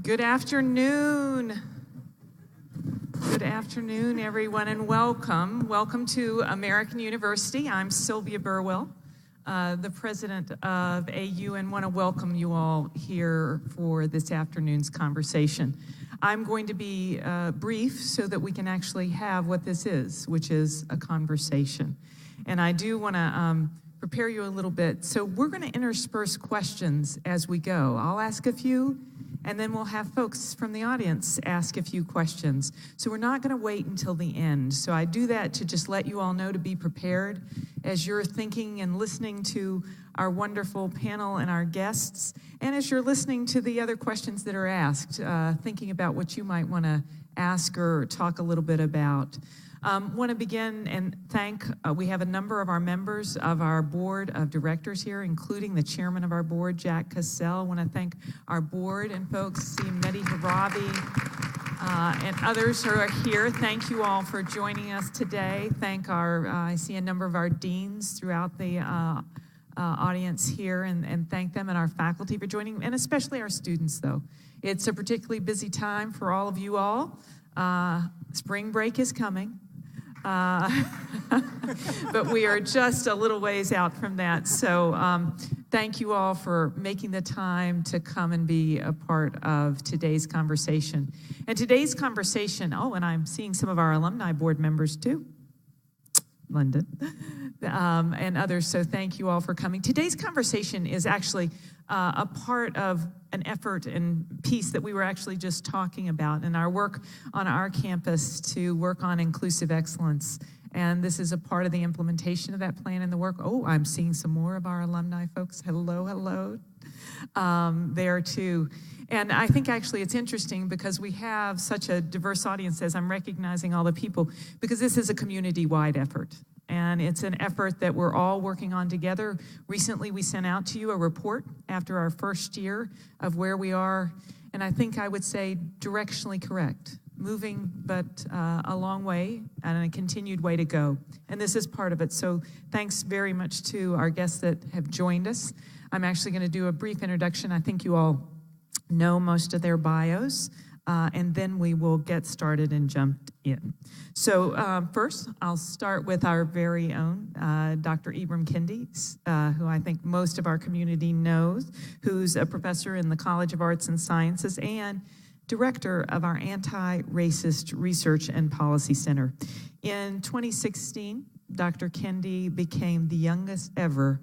Good afternoon. Good afternoon, everyone, and welcome. Welcome to American University. I'm Sylvia Burwell, the president of AU, and want to welcome you all here for this afternoon's conversation. I'm going to be brief so that we can actually have what this is, which is a conversation. And I do want to prepare you a little bit. So we're going to intersperse questions as we go. I'll ask a few, and then we'll have folks from the audience ask a few questions. So we're not going to wait until the end. So I do that to just let you all know to be prepared as you're thinking and listening to our wonderful panel and our guests, and as you're listening to the other questions that are asked, thinking about what you might want to ask or talk a little bit about. Want to begin and thank, we have a number of our members of our board of directors here, including the chairman of our board, Jack Cassell. Want to thank our board and folks, see Mehdi Harabi, and others who are here. Thank you all for joining us today. Thank our, I see a number of our deans throughout the audience here, and thank them and our faculty for joining, and especially our students, though. It's a particularly busy time for all of you all. Spring break is coming. But we are just a little ways out from that. So thank you all for making the time to come and be a part of today's conversation. And today's conversation, and I'm seeing some of our alumni board members too, London, and others. So thank you all for coming. Today's conversation is actually a part of an effort and piece that we were actually just talking about in our work on our campus to work on inclusive excellence. And this is a part of the implementation of that plan and the work. Oh, I'm seeing some more of our alumni folks. Hello, there too. And I think actually it's interesting because we have such a diverse audience as I'm recognizing all the people, because this is a community-wide effort. And it's an effort that we're all working on together. Recently, we sent out to you a report after our first year of where we are, and I think I would say directionally correct. Moving, but a long way and a continued way to go. And this is part of it. So thanks very much to our guests that have joined us. I'm actually going to do a brief introduction. I think you all know most of their bios, and then we will get started and jump in. So first, I'll start with our very own Dr. Ibram Kendi, who I think most of our community knows, who's a professor in the College of Arts and Sciences and director of our Anti-Racist Research and Policy Center. In 2016, Dr. Kendi became the youngest ever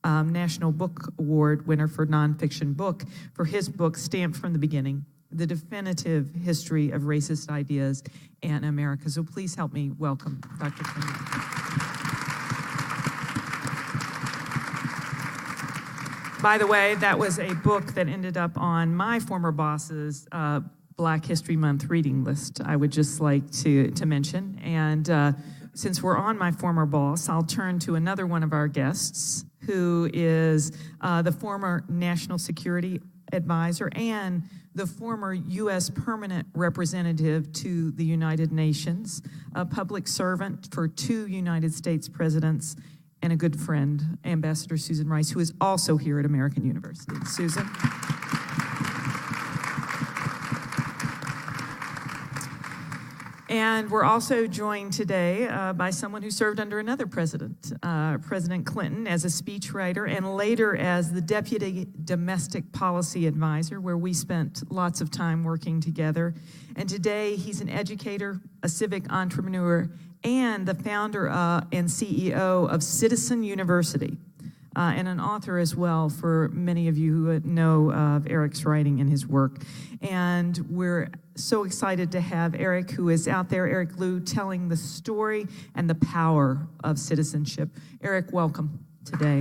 National Book Award winner for nonfiction book for his book, Stamped from the Beginning, The Definitive History of Racist Ideas in America. So please help me welcome Dr. Kendi. By the way, that was a book that ended up on my former boss's Black History Month reading list, I would just like to mention. And since we're on my former boss, I'll turn to another one of our guests, who is the former National Security Advisor and the former U.S. Permanent Representative to the United Nations, a public servant for 2 United States presidents, and a good friend, Ambassador Susan Rice, who is also here at American University. Susan. And we're also joined today by someone who served under another president, President Clinton, as a speechwriter and later as the Deputy Domestic Policy Advisor, where we spent lots of time working together. And today he's an educator, a civic entrepreneur, and the founder and CEO of Citizen University, and an author as well for many of you who know of Eric's writing and his work. And we're so excited to have Eric, who is out there, Eric Liu, telling the story and the power of citizenship. Eric, welcome today.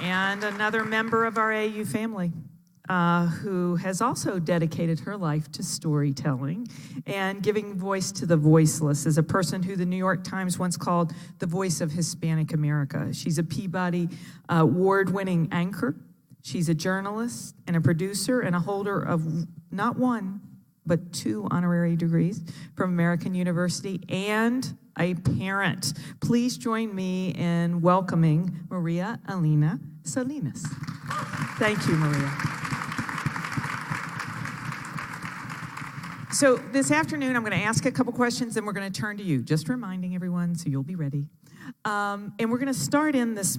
And another member of our AU family, who has also dedicated her life to storytelling and giving voice to the voiceless, as a person who the New York Times once called the voice of Hispanic America. She's a Peabody award-winning anchor. She's a journalist and a producer and a holder of not 1, but 2 honorary degrees from American University and a parent. Please join me in welcoming Maria Elena Salinas. Thank you, Maria. So this afternoon, I'm going to ask a couple questions, and we're going to turn to you. Just reminding everyone, so you'll be ready. And we're going to start in this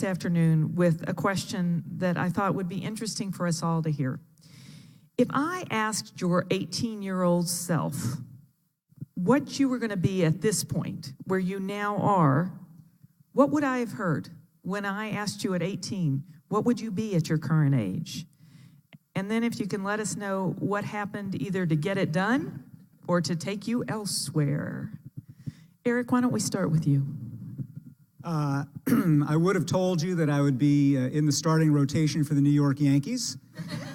afternoon, with a question that I thought would be interesting for us all to hear. If I asked your 18-year-old self what you were going to be at this point, where you now are, what would I have heard? When I asked you at 18, what would you be at your current age? And then if you can let us know what happened either to get it done or to take you elsewhere. Eric, why don't we start with you? I would have told you that I would be in the starting rotation for the New York Yankees.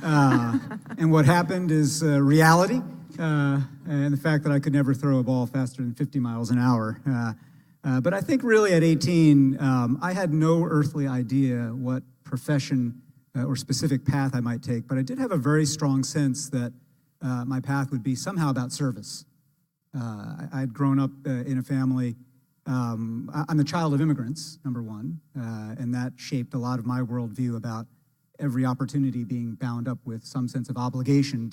And what happened is reality, and the fact that I could never throw a ball faster than 50 miles an hour. But I think really at 18, I had no earthly idea what profession or specific path I might take, but I did have a very strong sense that my path would be somehow about service. I had grown up in a family, I'm the child of immigrants, number one, and that shaped a lot of my worldview about every opportunity being bound up with some sense of obligation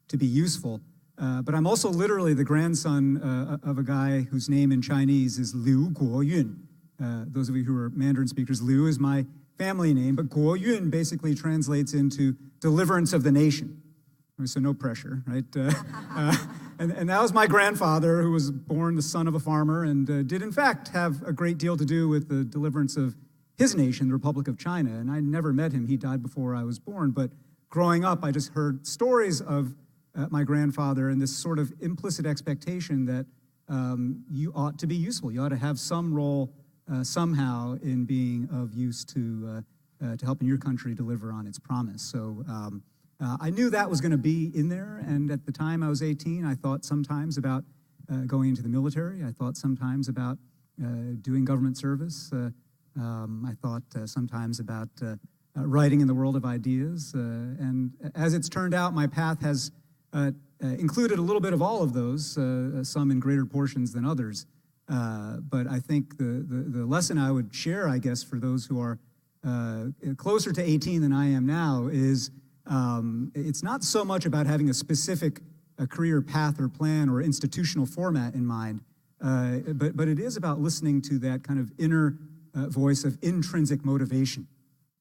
to be useful. But I'm also literally the grandson of a guy whose name in Chinese is Liu Guoyun. Those of you who are Mandarin speakers, Liu is my family name, but Guoyun basically translates into deliverance of the nation. So no pressure, right? And that was my grandfather, who was born the son of a farmer and did in fact have a great deal to do with the deliverance of his nation, the Republic of China. And I never met him. He died before I was born. But growing up, I just heard stories of my grandfather and this sort of implicit expectation that you ought to be useful. You ought to have some role somehow in being of use to helping your country deliver on its promise. So I knew that was going to be in there. And at the time I was 18, I thought sometimes about going into the military. I thought sometimes about doing government service. I thought sometimes about writing in the world of ideas. And as it's turned out, my path has included a little bit of all of those, some in greater portions than others. But I think the lesson I would share, I guess, for those who are closer to 18 than I am now is it's not so much about having a specific career path or plan or institutional format in mind, but it is about listening to that kind of inner voice of intrinsic motivation.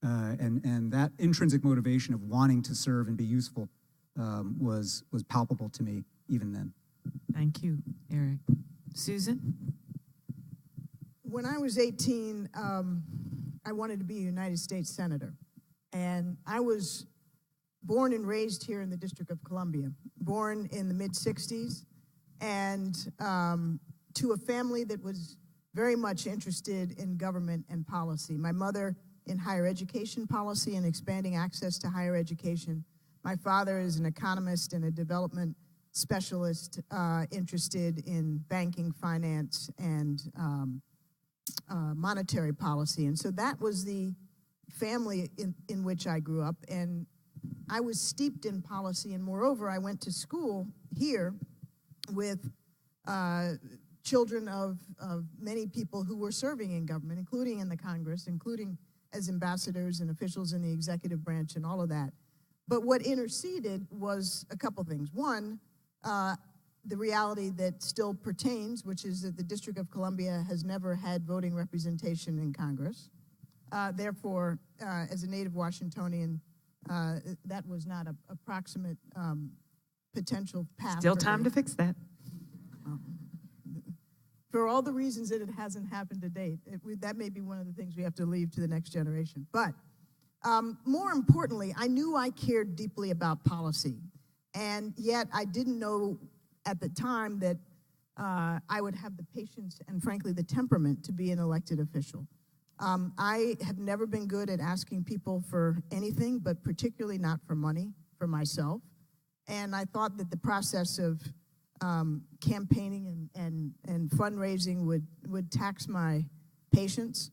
And that intrinsic motivation of wanting to serve and be useful was palpable to me even then. Thank you, Eric. Susan? When I was 18, I wanted to be a United States Senator. And I was born and raised here in the District of Columbia, born in the mid-'60s, and to a family that was very much interested in government and policy. My mother in higher education policy and expanding access to higher education. My father is an economist and a development specialist interested in banking, finance, and monetary policy. And so that was the family in which I grew up. And I was steeped in policy. And moreover, I went to school here with children of many people who were serving in government, including in the Congress, including as ambassadors and officials in the executive branch and all of that. But what interceded was a couple things. One, the reality that still pertains, which is that the District of Columbia has never had voting representation in Congress. Therefore, as a native Washingtonian, that was not a proximate potential path. Still time to fix that. For all the reasons that it hasn't happened to date, that may be one of the things we have to leave to the next generation. But more importantly, I knew I cared deeply about policy. And yet I didn't know at the time that I would have the patience and, frankly, the temperament to be an elected official. I have never been good at asking people for anything, but particularly not for money, for myself. And I thought that the process of campaigning and fundraising would tax my patience.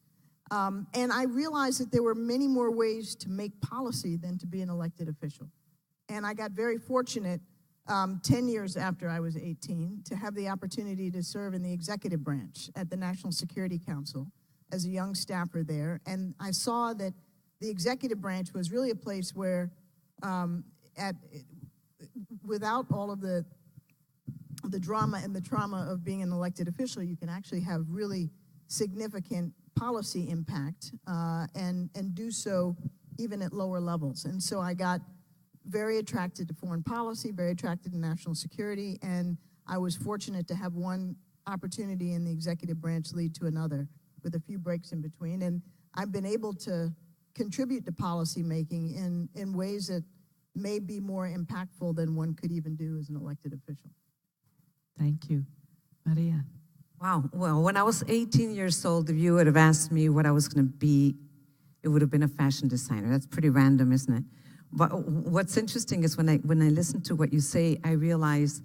And I realized that there were many more ways to make policy than to be an elected official. And I got very fortunate 10 years after I was 18 to have the opportunity to serve in the executive branch at the National Security Council as a young staffer there. And I saw that the executive branch was really a place where, without all of the drama and the trauma of being an elected official, you can actually have really significant policy impact and do so even at lower levels. And so I got very attracted to foreign policy, very attracted to national security, and I was fortunate to have one opportunity in the executive branch lead to another with a few breaks in between. And I've been able to contribute to policy making in ways that may be more impactful than one could even do as an elected official. Thank you. Maria. Wow. Well, when I was 18 years old, if you would have asked me what I was going to be, it would have been a fashion designer. That's pretty random, isn't it? But what's interesting is when I listen to what you say, I realize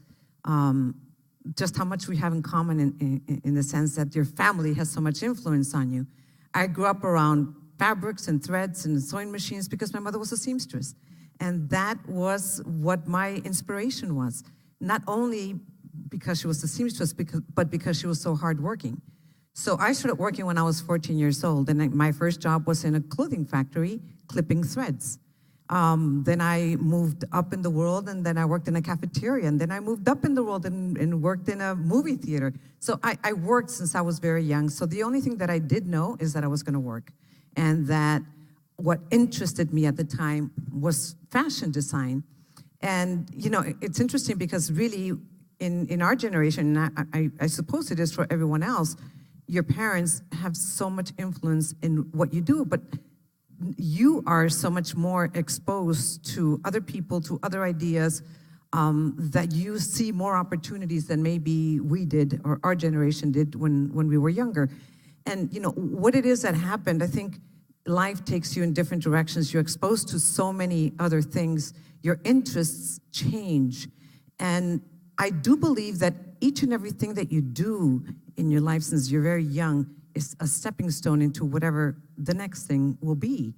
just how much we have in common in the sense that your family has so much influence on you. I grew up around fabrics and threads and sewing machines because my mother was a seamstress. And that was what my inspiration was. Not only because she was a seamstress, but because she was so hardworking. So I started working when I was 14 years old, and my first job was in a clothing factory, clipping threads. Then I moved up in the world, and then I worked in a cafeteria, and then I moved up in the world and worked in a movie theater. So I worked since I was very young. So the only thing that I did know is that I was going to work, and that what interested me at the time was fashion design. And, you know, it's interesting because really in our generation, and I suppose it is for everyone else, your parents have so much influence in what you do, but you are so much more exposed to other people, to other ideas, that you see more opportunities than maybe we did or our generation did when we were younger. And, you know, what it is that happened, I think life takes you in different directions. You're exposed to so many other things. Your interests change. And I do believe that each and everything that you do in your life since you're very young is a stepping stone into whatever the next thing will be.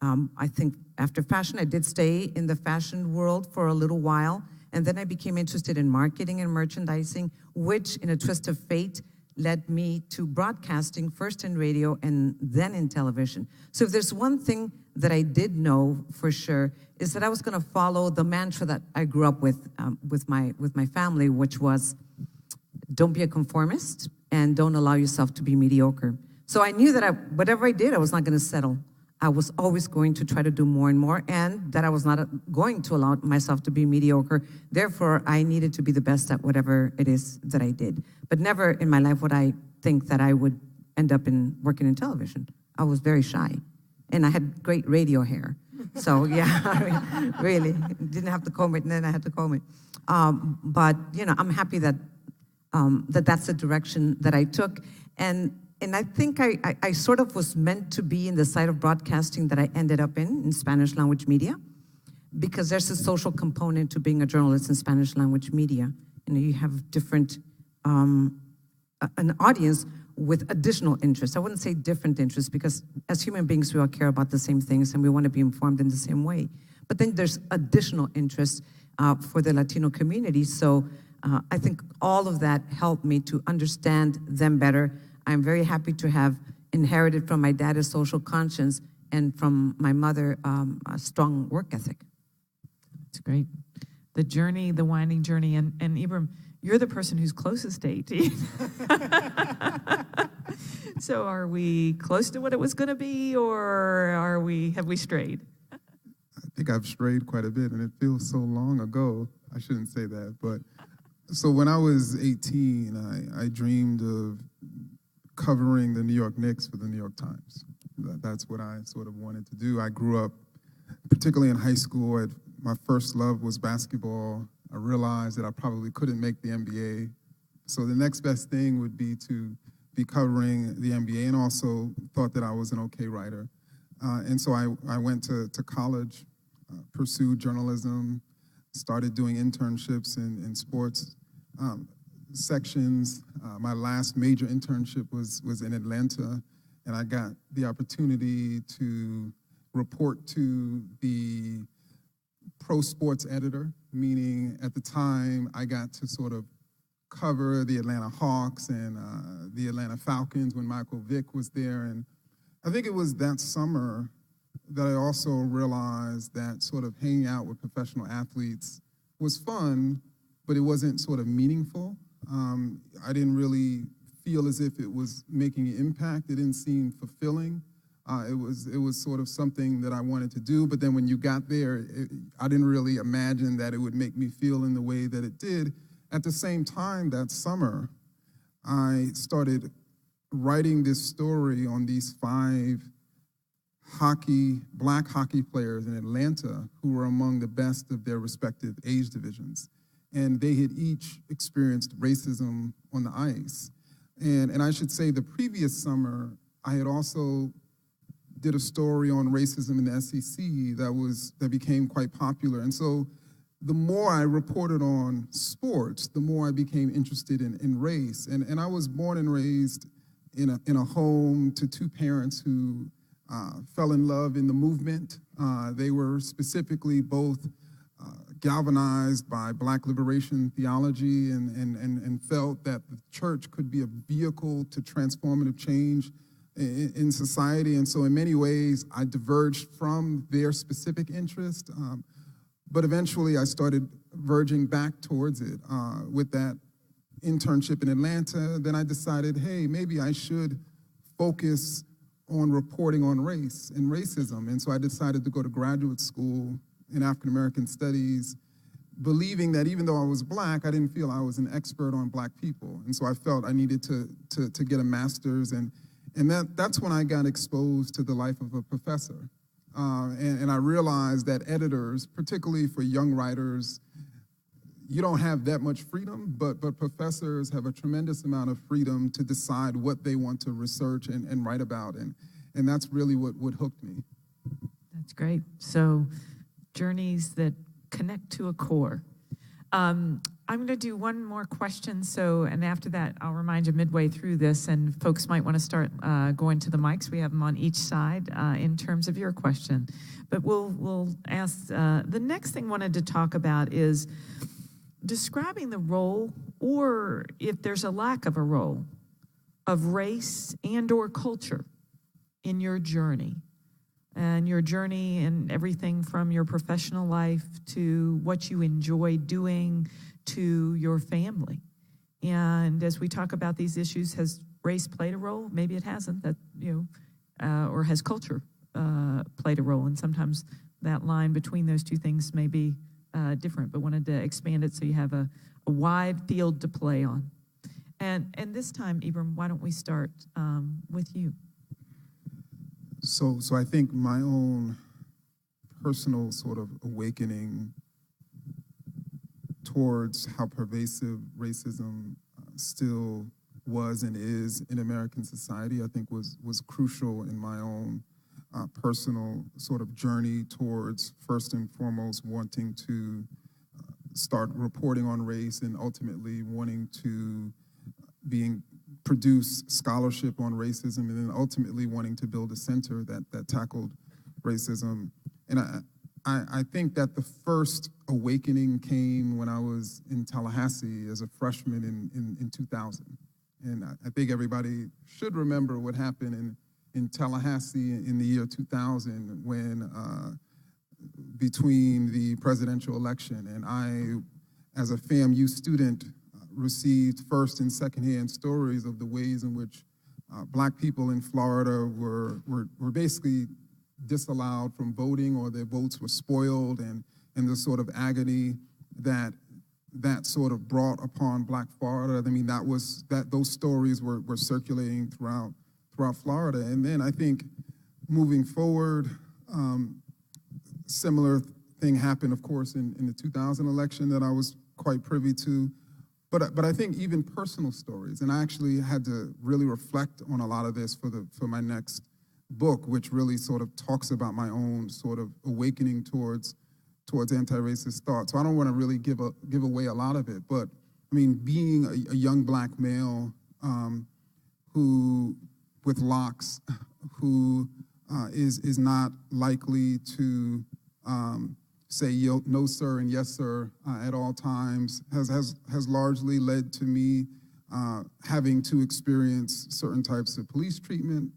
I think after fashion, I did stay in the fashion world for a little while, and then I became interested in marketing and merchandising, which in a twist of fate led me to broadcasting, first in radio and then in television. So if there's one thing that I did know for sure is that I was going to follow the mantra that I grew up with my family, which was don't be a conformist and don't allow yourself to be mediocre. So I knew that whatever I did, I was not going to settle. I was always going to try to do more and more, and that I was not going to allow myself to be mediocre. Therefore, I needed to be the best at whatever it is that I did. But never in my life would I think that I would end up working in television. I was very shy, and I had great radio hair. So yeah, I mean, really, didn't have to comb it, and then I had to comb it. But you know, I'm happy that that's the direction that I took, and I think I sort of was meant to be in the side of broadcasting that I ended up in Spanish language media, because there's a social component to being a journalist in Spanish language media. You know, you have different, an audience with additional interests. I wouldn't say different interests, because as human beings, we all care about the same things and we want to be informed in the same way. But then there's additional interests for the Latino community. So I think all of that helped me to understand them better. I'm very happy to have inherited from my dad a social conscience and from my mother a strong work ethic. It's great. The journey, the winding journey, and Ibram, you're the person who's closest to 18. So are we close to what it was going to be, or have we strayed? I think I've strayed quite a bit, and it feels so long ago. I shouldn't say that, but so when I was 18, I dreamed of covering the New York Knicks for the New York Times. That's what I sort of wanted to do. I grew up, particularly in high school, my first love was basketball. I realized that I probably couldn't make the NBA. So the next best thing would be to be covering the NBA, and also thought that I was an okay writer. And so I went to college, pursued journalism, started doing internships in sports sections. My last major internship was in Atlanta, and I got the opportunity to report to the pro sports editor, meaning at the time I got to sort of cover the Atlanta Hawks and the Atlanta Falcons when Michael Vick was there. And I think it was that summer that I also realized that sort of hanging out with professional athletes was fun, but it wasn't sort of meaningful. I didn't really feel as if it was making an impact. It didn't seem fulfilling. It was sort of something that I wanted to do, but then when you got there, I didn't really imagine that it would make me feel in the way that it did. At the same time, that summer, I started writing this story on these 5 black hockey players in Atlanta who were among the best of their respective age divisions. And they had each experienced racism on the ice. And I should say the previous summer, I had also did a story on racism in the SEC that became quite popular. And so the more I reported on sports, the more I became interested in race. And I was born and raised in a home to 2 parents who fell in love in the movement. They were specifically both galvanized by Black liberation theology and felt that the church could be a vehicle to transformative change in society. And so in many ways, I diverged from their specific interest. But eventually, I started verging back towards it with that internship in Atlanta. Then I decided, hey, maybe I should focus on reporting on race and racism. And so I decided to go to graduate school in African American studies, believing that even though I was Black, I didn't feel I was an expert on Black people. And so I felt I needed to get a master's. And that's when I got exposed to the life of a professor. And I realized that editors, particularly for young writers, you don't have that much freedom, but professors have a tremendous amount of freedom to decide what they want to research and write about. And that's really what hooked me. That's great. So journeys that connect to a core. I'm going to do one more question. And after that, I'll remind you midway through this, and folks might want to start going to the mics. We have them on each side in terms of your question. But we'll ask, the next thing I wanted to talk about is describing the role, or if there's a lack of a role, of race and or culture in your journey. And your journey and everything from your professional life to what you enjoy doing to your family. And as we talk about these issues, has race played a role? Maybe it hasn't, or has culture played a role? And sometimes that line between those two things may be different, but wanted to expand it so you have a wide field to play on. And this time, Ibram, why don't we start with you? So I think my own personal sort of awakening towards how pervasive racism still was and is in American society, I think was crucial in my own personal sort of journey towards, first and foremost, wanting to start reporting on race and ultimately wanting to produce scholarship on racism, and then ultimately wanting to build a center that tackled racism. And I think that the first awakening came when I was in Tallahassee as a freshman in 2000. And I think everybody should remember what happened in Tallahassee in the year 2000 when between the presidential election, and I, as a FAMU student, received first and secondhand stories of the ways in which Black people in Florida were basically disallowed from voting, or their votes were spoiled, and the sort of agony that sort of brought upon Black Florida. I mean, those stories were circulating throughout Florida. And then I think moving forward, similar thing happened, of course, in the 2000 election that I was quite privy to. But I think even personal stories, and I actually had to really reflect on a lot of this for my next book, which really sort of talks about my own sort of awakening towards anti-racist thought. So I don't want to really give away a lot of it, but I mean, being a young Black male who with locks, who is not likely to say no sir and yes sir at all times has largely led to me having to experience certain types of police treatment,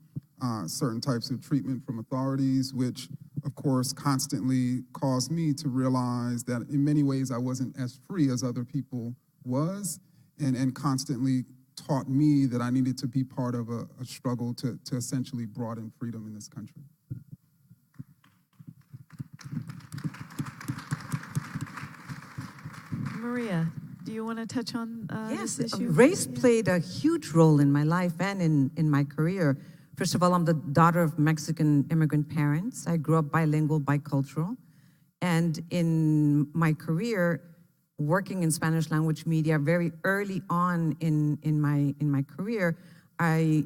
certain types of treatment from authorities, which of course constantly caused me to realize that in many ways I wasn't as free as other people was, and constantly taught me that I needed to be part of a struggle to essentially broaden freedom in this country. Maria, do you want to touch on Yes, this issue? race played a huge role in my life and in my career. First of all, I'm the daughter of Mexican immigrant parents. I grew up bilingual, bicultural. And in my career, working in Spanish language media very early on in my career, I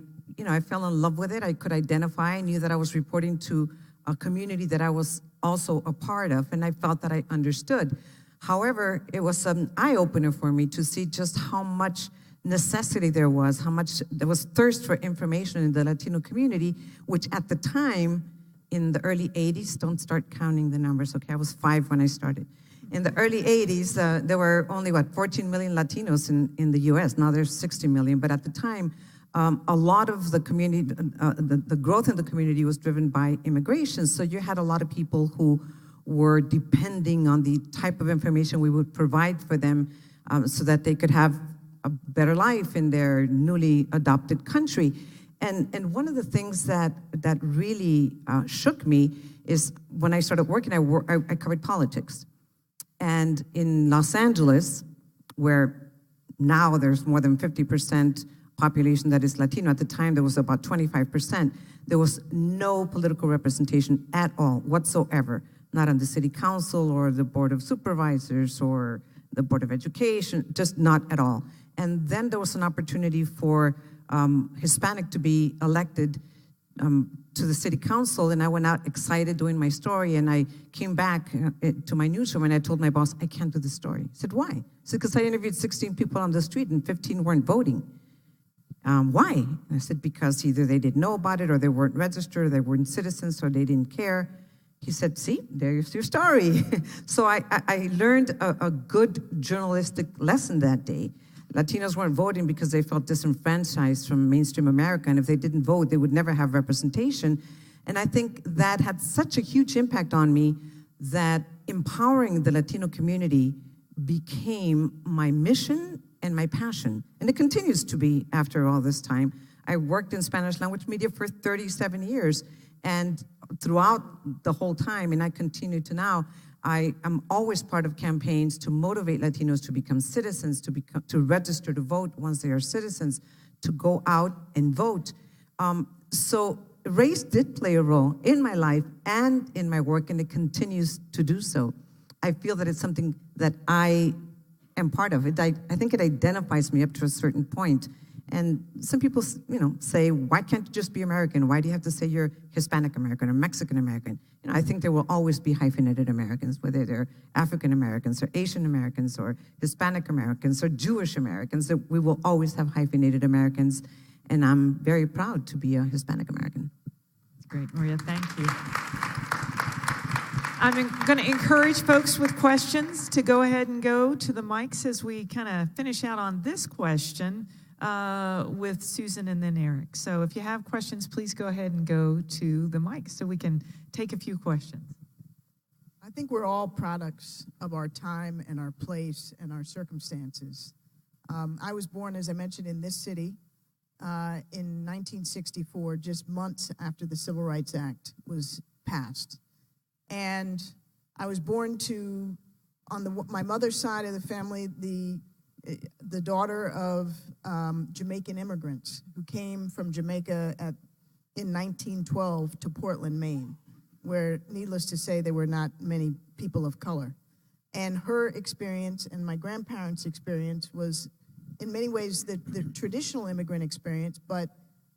fell in love with it. I could identify. I knew that I was reporting to a community that I was also a part of, and I felt that I understood. However, it was an eye-opener for me to see just how much necessity there was, how much there was thirst for information in the Latino community, which at the time, in the early 80s, don't start counting the numbers, okay? I was 5 when I started. In the early 80s, there were only, 14 million Latinos in the US. Now there's 60 million, but at the time, a lot of the community, the growth in the community was driven by immigration. So you had a lot of people who were depending on the type of information we would provide for them so that they could have a better life in their newly adopted country. And one of the things that really shook me is when I started working, I covered politics. And in Los Angeles, where now there's more than 50% population that is Latino, at the time there was about 25%, there was no political representation at all whatsoever, not on the city council or the board of supervisors or the board of education, just not at all. And then there was an opportunity for Hispanic to be elected to the city council, and I went out excited doing my story, and I came back to my newsroom, and I told my boss, I can't do the story. He said, why? I said, because I interviewed 16 people on the street, and 15 weren't voting. Why? And I said, because either they didn't know about it, or they weren't registered, or they weren't citizens, or they didn't care. He said, see, there's your story. So I learned a good journalistic lesson that day. Latinos weren't voting because they felt disenfranchised from mainstream America, and if they didn't vote, they would never have representation. And I think that had such a huge impact on me that empowering the Latino community became my mission and my passion. And it continues to be after all this time. I worked in Spanish language media for 37 years, and throughout the whole time, and I continue to now, I am always part of campaigns to motivate Latinos to become citizens, to register to vote once they are citizens, to go out and vote. So race did play a role in my life and in my work, and it continues to do so. I feel that it's something that I am part of. I think it identifies me up to a certain point. And some people, say, why can't you just be American? Why do you have to say you're Hispanic American or Mexican American? I think there will always be hyphenated Americans, whether they're African Americans or Asian Americans or Hispanic Americans or Jewish Americans. We will always have hyphenated Americans, and I'm very proud to be a Hispanic American. That's great, Maria. Thank you. I'm going to encourage folks with questions to go ahead and go to the mics as we kind of finish out on this question with Susan and then Eric. So if you have questions, please go ahead and go to the mic so we can take a few questions. I think we're all products of our time and our place and our circumstances. I was born, as I mentioned, in this city in 1964, just months after the Civil Rights Act was passed. And I was born to, on my mother's side of the family, the daughter of Jamaican immigrants who came from Jamaica in 1912 to Portland, Maine, where, needless to say, there were not many people of color. And her experience and my grandparents' experience was, in many ways, the traditional immigrant experience, but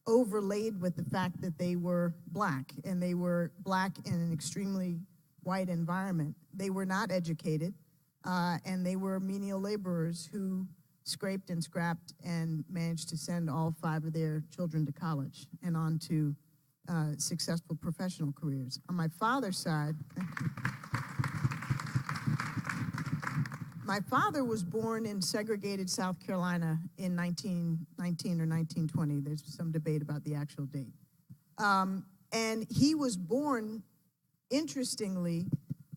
overlaid with the fact that they were black, and they were black in an extremely white environment. They were not educated. And they were menial laborers who scraped and scrapped and managed to send all 5 of their children to college and on to successful professional careers. On my father's side, my father was born in segregated South Carolina in 1919 or 1920. There's some debate about the actual date. And he was born, interestingly,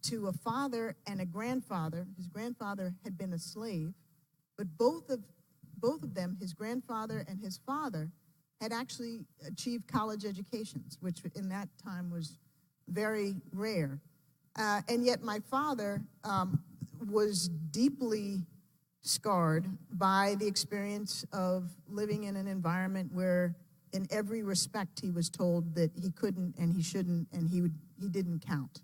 to a father and a grandfather. His grandfather had been a slave, but both of them, his grandfather and his father, had actually achieved college educations, which in that time was very rare. And yet my father was deeply scarred by the experience of living in an environment where in every respect he was told that he couldn't and he shouldn't and he didn't count.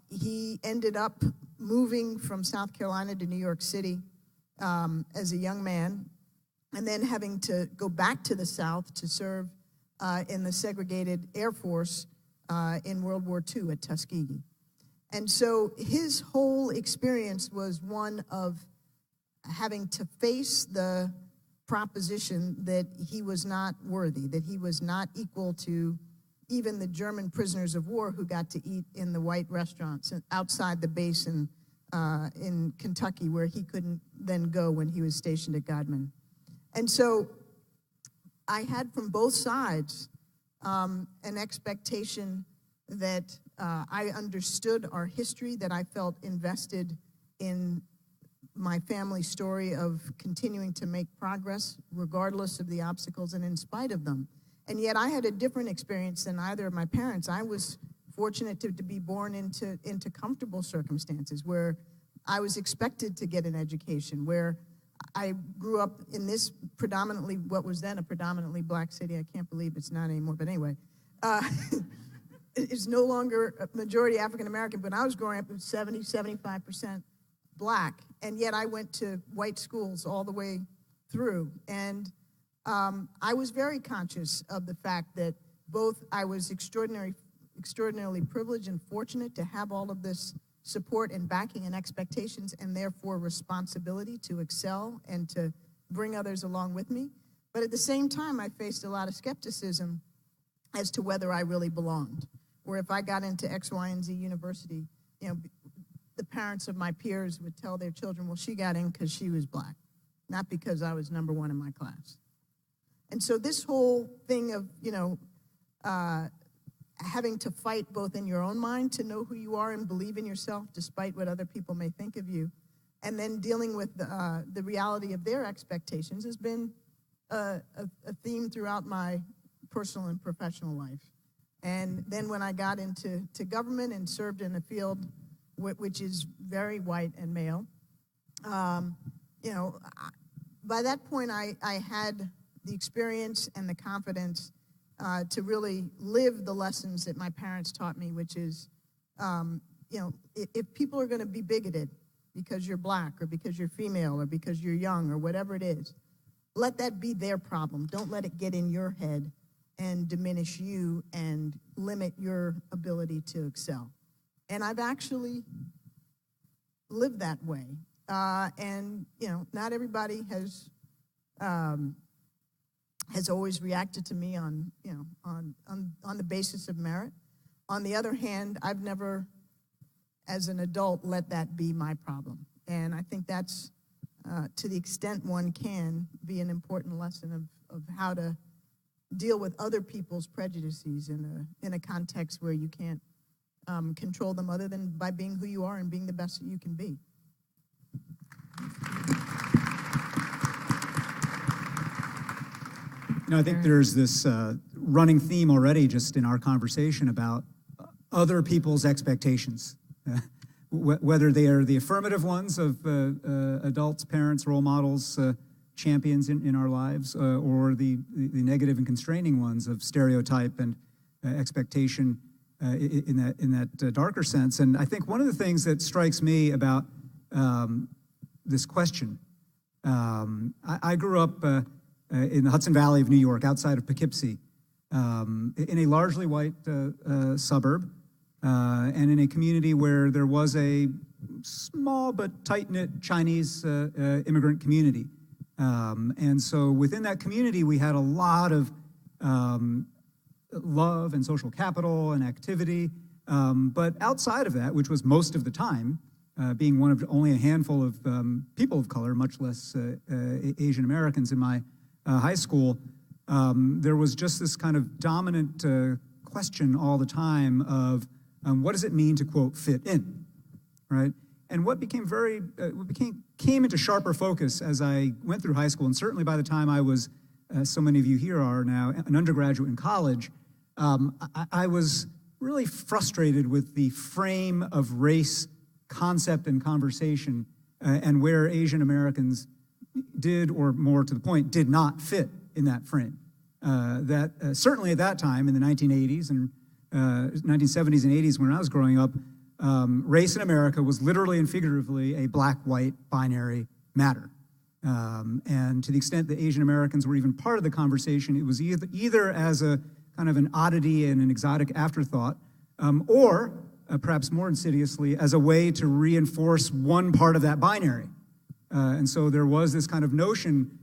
He ended up moving from South Carolina to New York City as a young man, and then having to go back to the South to serve in the segregated Air Force in World War II at Tuskegee. And so his whole experience was one of having to face the proposition that he was not worthy, that he was not equal to even the German prisoners of war who got to eat in the white restaurants outside the base in Kentucky, where he couldn't then go when he was stationed at Godman. And so I had from both sides an expectation that I understood our history, that I felt invested in my family story of continuing to make progress regardless of the obstacles and in spite of them. And yet I had a different experience than either of my parents. I was fortunate to be born into comfortable circumstances where I was expected to get an education, where I grew up in this predominantly, what was then a predominantly black city. I can't believe it's not anymore, but anyway. It's no longer a majority African American, but I was growing up with 75% black, and yet I went to white schools all the way through. And I was very conscious of the fact that both I was extraordinarily privileged and fortunate to have all of this support and backing and expectations, and therefore responsibility to excel and to bring others along with me. But at the same time, I faced a lot of skepticism as to whether I really belonged, or if I got into X, Y, and Z university, the parents of my peers would tell their children, well, she got in because she was black, not because I was number one in my class. And so this whole thing of, having to fight both in your own mind to know who you are and believe in yourself despite what other people may think of you, and then dealing with the reality of their expectations has been a theme throughout my personal and professional life. And then when I got into government and served in a field which is very white and male, by that point I had the experience and the confidence to really live the lessons that my parents taught me, which is, if people are going to be bigoted because you're black or because you're female or because you're young or whatever it is, let that be their problem. Don't let it get in your head and diminish you and limit your ability to excel. And I've actually lived that way. And not everybody has always reacted to me on the basis of merit. On the other hand, I've never, as an adult, let that be my problem. And I think that's, to the extent one can, be an important lesson of how to deal with other people's prejudices in a context where you can't control them other than by being who you are and being the best that you can be. I think there's this running theme already just in our conversation about other people's expectations, whether they are the affirmative ones of adults, parents, role models, champions in our lives, or the negative and constraining ones of stereotype and expectation in that darker sense. And I think one of the things that strikes me about this question, I grew up in the Hudson Valley of New York, outside of Poughkeepsie, in a largely white suburb, and in a community where there was a small but tight-knit Chinese immigrant community. And so within that community, we had a lot of love and social capital and activity. But outside of that, which was most of the time, being one of only a handful of people of color, much less Asian Americans in my high school, there was just this kind of dominant question all the time of what does it mean to, quote, fit in, right? And what came into sharper focus as I went through high school, and certainly by the time I was, so many of you here are now, an undergraduate in college, I was really frustrated with the frame of race concept and conversation and where Asian Americans did, or more to the point, did not fit in that frame. Certainly at that time, in the 1980s and 1970s and 80s when I was growing up, race in America was literally and figuratively a black-white binary matter. And to the extent that Asian Americans were even part of the conversation, it was either as a kind of an oddity and an exotic afterthought, or perhaps more insidiously, as a way to reinforce one part of that binary. And so there was this kind of notion,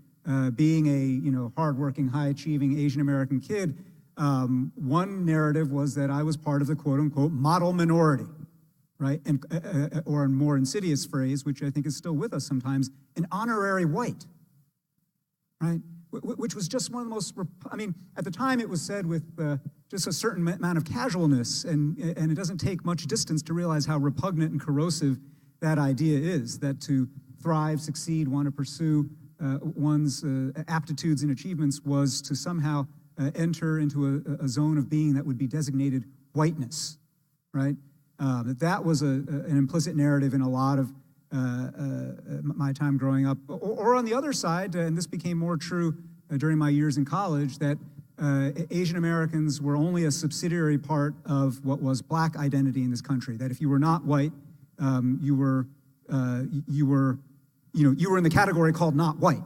being a hardworking, high-achieving Asian American kid, one narrative was that I was part of the quote-unquote model minority, right? And or a more insidious phrase, which I think is still with us sometimes, an honorary white, right? Which was just one of the most, at the time it was said with just a certain amount of casualness, and it doesn't take much distance to realize how repugnant and corrosive that idea is, that to thrive, succeed, want to pursue one's aptitudes and achievements was to somehow enter into a zone of being that would be designated whiteness, right? That was an implicit narrative in a lot of my time growing up. Or on the other side, and this became more true during my years in college, that Asian Americans were only a subsidiary part of what was black identity in this country. That if you were not white, you were in the category called not white.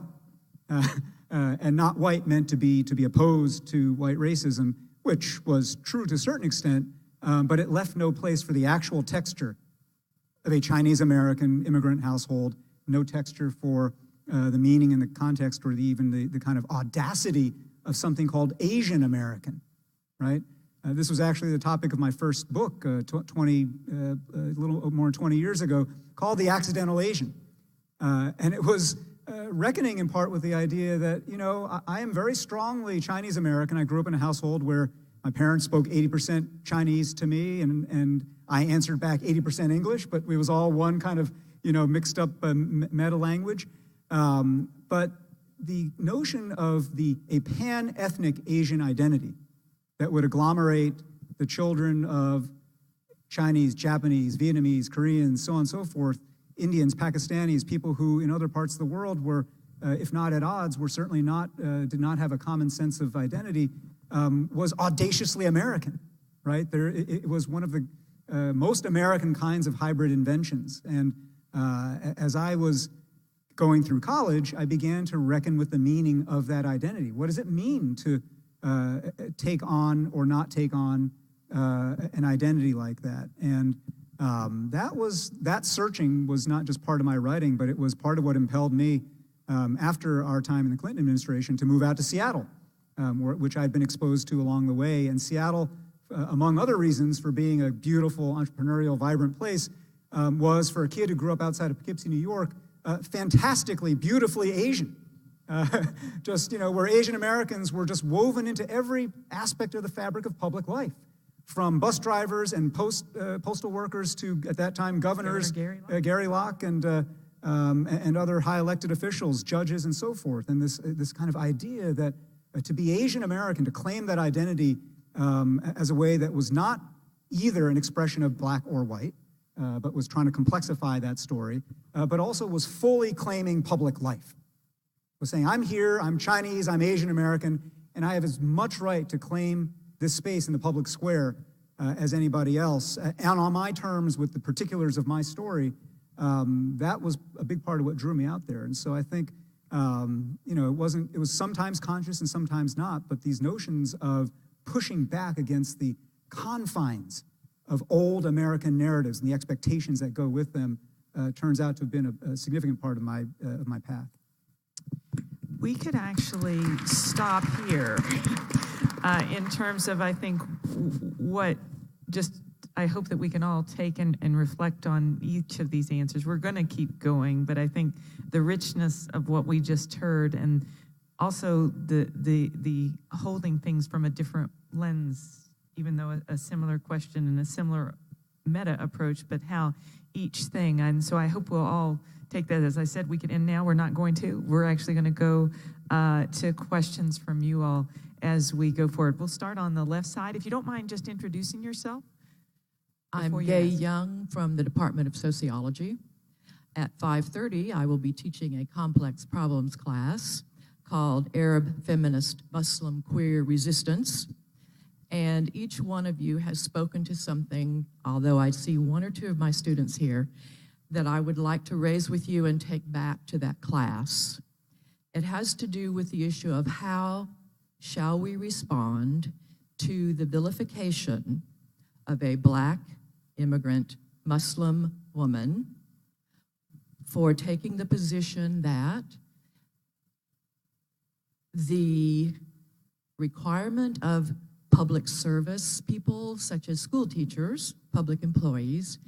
And not white meant to be opposed to white racism, which was true to a certain extent, but it left no place for the actual texture of a Chinese American immigrant household, no texture for the meaning and the context, or even the kind of audacity of something called Asian American, right? This was actually the topic of my first book, a little more than 20 years ago, called The Accidental Asian. And it was reckoning in part with the idea that, I am very strongly Chinese American. I grew up in a household where my parents spoke 80% Chinese to me, and I answered back 80% English, but it was all one kind of, mixed up meta language. But the notion of a pan-ethnic Asian identity that would agglomerate the children of Chinese, Japanese, Vietnamese, Koreans, so on and so forth, Indians, Pakistanis, people who in other parts of the world were, if not at odds, were certainly did not have a common sense of identity, was audaciously American, right? It was one of the most American kinds of hybrid inventions. And as I was going through college, I began to reckon with the meaning of that identity. What does it mean to take on or not take on an identity like that? And that searching was not just part of my writing, but it was part of what impelled me after our time in the Clinton administration to move out to Seattle, which I'd been exposed to along the way. And Seattle, among other reasons for being a beautiful, entrepreneurial, vibrant place, was for a kid who grew up outside of Poughkeepsie, New York, fantastically, beautifully Asian. Where Asian Americans were just woven into every aspect of the fabric of public life. From bus drivers and postal workers to, at that time, governors, Gary Locke and other high elected officials, judges, and so forth. And this kind of idea that to be Asian American, to claim that identity as a way that was not either an expression of black or white, but was trying to complexify that story, but also was fully claiming public life. Was saying, I'm here, I'm Chinese, I'm Asian American, and I have as much right to claim this space in the public square as anybody else, and on my terms with the particulars of my story. That was a big part of what drew me out there. And so I think, it was sometimes conscious and sometimes not, but these notions of pushing back against the confines of old American narratives and the expectations that go with them turns out to have been a significant part of my path. We could actually stop here in terms of, I think, I hope that we can all take and reflect on each of these answers. We're going to keep going, but I think the richness of what we just heard and also the holding things from a different lens, even though a similar question and a similar meta approach, but how each thing. And so I hope we'll all take that. As I said, we can end now. We're not going to. We're actually going to go to questions from you all as we go forward. We'll start on the left side. If you don't mind just introducing yourself. I'm Gay Young from the Department of Sociology. At 5:30, I will be teaching a complex problems class called Arab Feminist Muslim Queer Resistance. And each one of you has spoken to something, although I see one or two of my students here, that I would like to raise with you and take back to that class. It has to do with the issue of how shall we respond to the vilification of a Black immigrant Muslim woman for taking the position that the requirement of public service people, such as school teachers, public employees,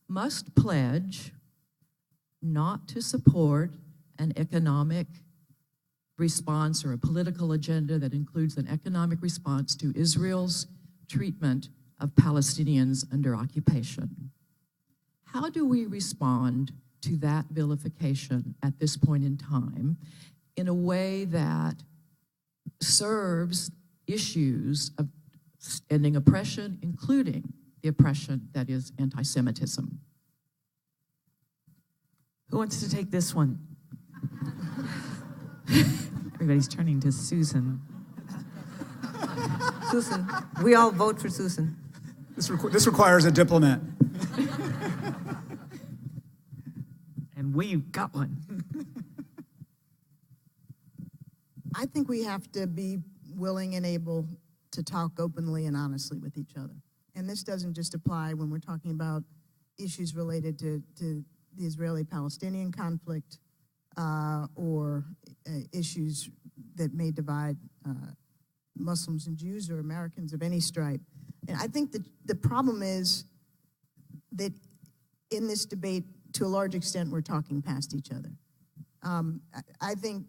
must pledge not to support an economic response or a political agenda that includes an economic response to Israel's treatment of Palestinians under occupation. How do we respond to that vilification at this point in time in a way that serves issues of ending oppression, including the oppression that is anti-Semitism? Who wants to take this one? Everybody's turning to Susan. Susan, we all vote for Susan. This requires a diplomat. And we got one. I think we have to be willing and able to talk openly and honestly with each other. And this doesn't just apply when we're talking about issues related to the Israeli-Palestinian conflict or issues that may divide Muslims and Jews or Americans of any stripe. And I think that the problem is that in this debate, to a large extent, we're talking past each other. I think,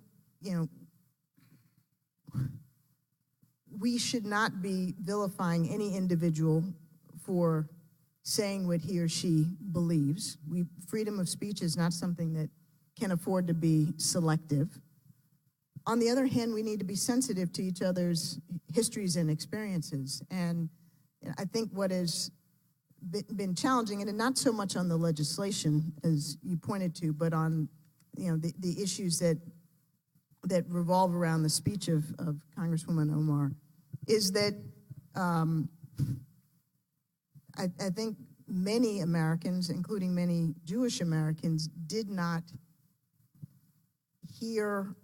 we should not be vilifying any individual for saying what he or she believes. Freedom of speech is not something that can afford to be selective. On the other hand, we need to be sensitive to each other's histories and experiences. And I think what has been challenging, and not so much on the legislation, as you pointed to, but on the issues that revolve around the speech of Congresswoman Omar, is that I think many Americans, including many Jewish Americans, did not hear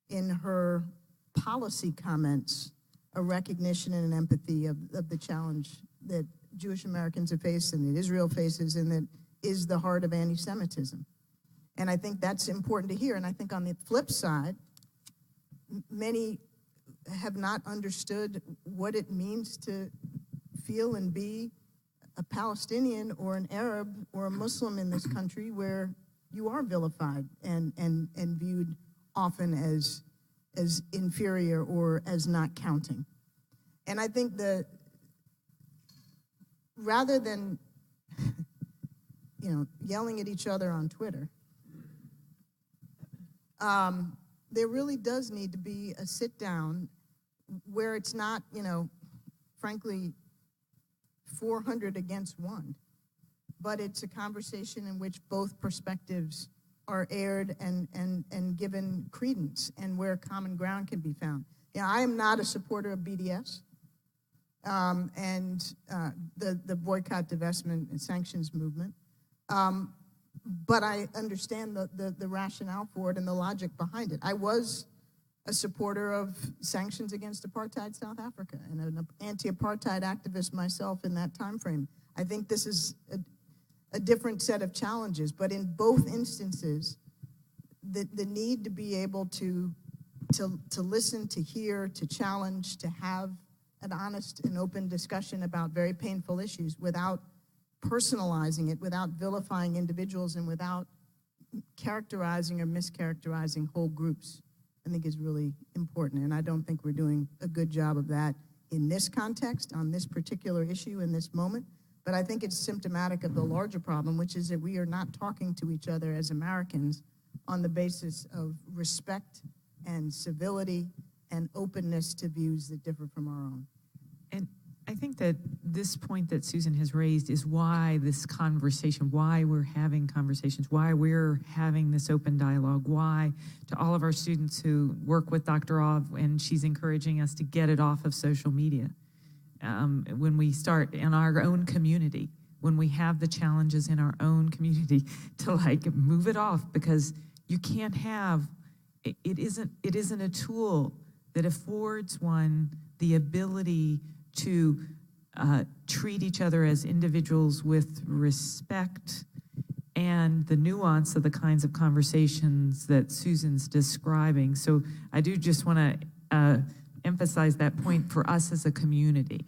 in her policy comments a recognition and an empathy of the challenge that Jewish Americans have faced and that Israel faces, and that is the heart of anti-Semitism. And I think that's important to hear. And I think on the flip side, many have not understood what it means to feel and be a Palestinian or an Arab or a Muslim in this country, where you are vilified and viewed often as inferior or as not counting. And I think that rather than yelling at each other on Twitter, there really does need to be a sit down where it's not, frankly, 400 against one, but it's a conversation in which both perspectives are aired and given credence, and where common ground can be found. I am not a supporter of BDS and the boycott, divestment, and sanctions movement, but I understand the rationale for it and the logic behind it. I was a supporter of sanctions against apartheid South Africa and an anti-apartheid activist myself in that time frame. I think this is a different set of challenges, but in both instances, the need to be able to listen, to hear, to challenge, to have an honest and open discussion about very painful issues without personalizing it, without vilifying individuals, and without characterizing or mischaracterizing whole groups. I think is really important. And I don't think we're doing a good job of that in this context, on this particular issue in this moment. But I think it's symptomatic of the larger problem, which is that we are not talking to each other as Americans on the basis of respect and civility and openness to views that differ from our own. And I think that this point that Susan has raised is why this conversation, why we're having conversations, why we're having this open dialogue, why to all of our students who work with Dr. Ov, and she's encouraging us to get it off of social media. When we start in our own community, when we have the challenges in our own community, to like move it off, because you can't have, it isn't a tool that affords one the ability to treat each other as individuals with respect and the nuance of the kinds of conversations that Susan's describing. So I do just want to emphasize that point for us as a community.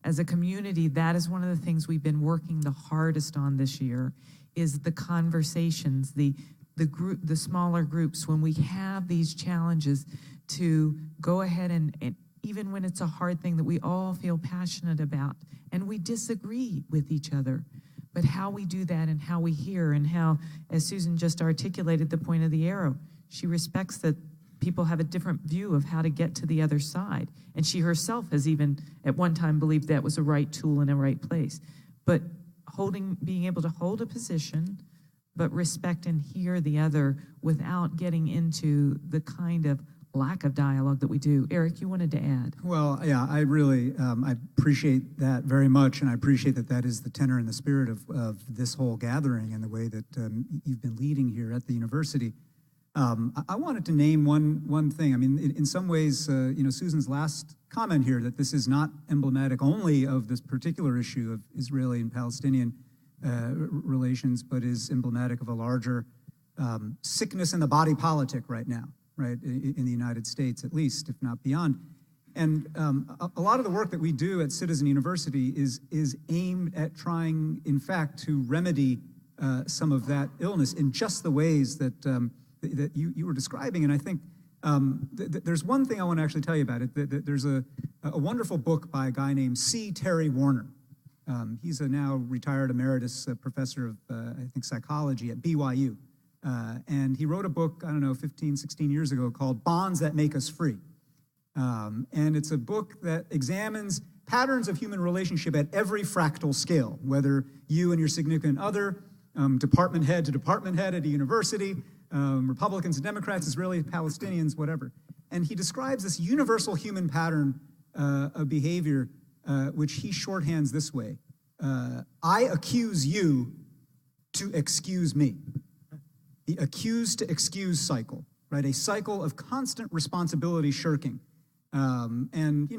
As a community, that is one of the things we've been working the hardest on this year, is the conversations, the smaller groups, when we have these challenges, to go ahead and even when it's a hard thing that we all feel passionate about and we disagree with each other, but how we do that and how we hear, and how, as Susan just articulated the point of the arrow, she respects that people have a different view of how to get to the other side. And she herself has even at one time believed that was a right tool in a right place. But being able to hold a position, but respect and hear the other without getting into the kind of lack of dialogue that we do. Eric, you wanted to add? Well, yeah, I really I appreciate that very much, and I appreciate that that is the tenor and the spirit of this whole gathering and the way that you've been leading here at the university. I wanted to name one thing. I mean, in some ways, Susan's last comment here, that this is not emblematic only of this particular issue of Israeli and Palestinian relations, but is emblematic of a larger sickness in the body politic right now, right, in the United States at least, if not beyond. And a lot of the work that we do at Citizen University is aimed at trying, in fact, to remedy some of that illness in just the ways that you were describing. And I think there's one thing I want to actually tell you about it. There's a wonderful book by a guy named C. Terry Warner. He's a now retired emeritus professor of, I think, psychology at BYU. And he wrote a book, 15, 16 years ago called Bonds That Make Us Free. And it's a book that examines patterns of human relationship at every fractal scale, whether you and your significant other, department head to department head at a university, Republicans and Democrats, Israelis, Palestinians, whatever. And he describes this universal human pattern of behavior, which he shorthands this way. I accuse you to excuse me. The accuse to excuse cycle, right? A cycle of constant responsibility shirking. And,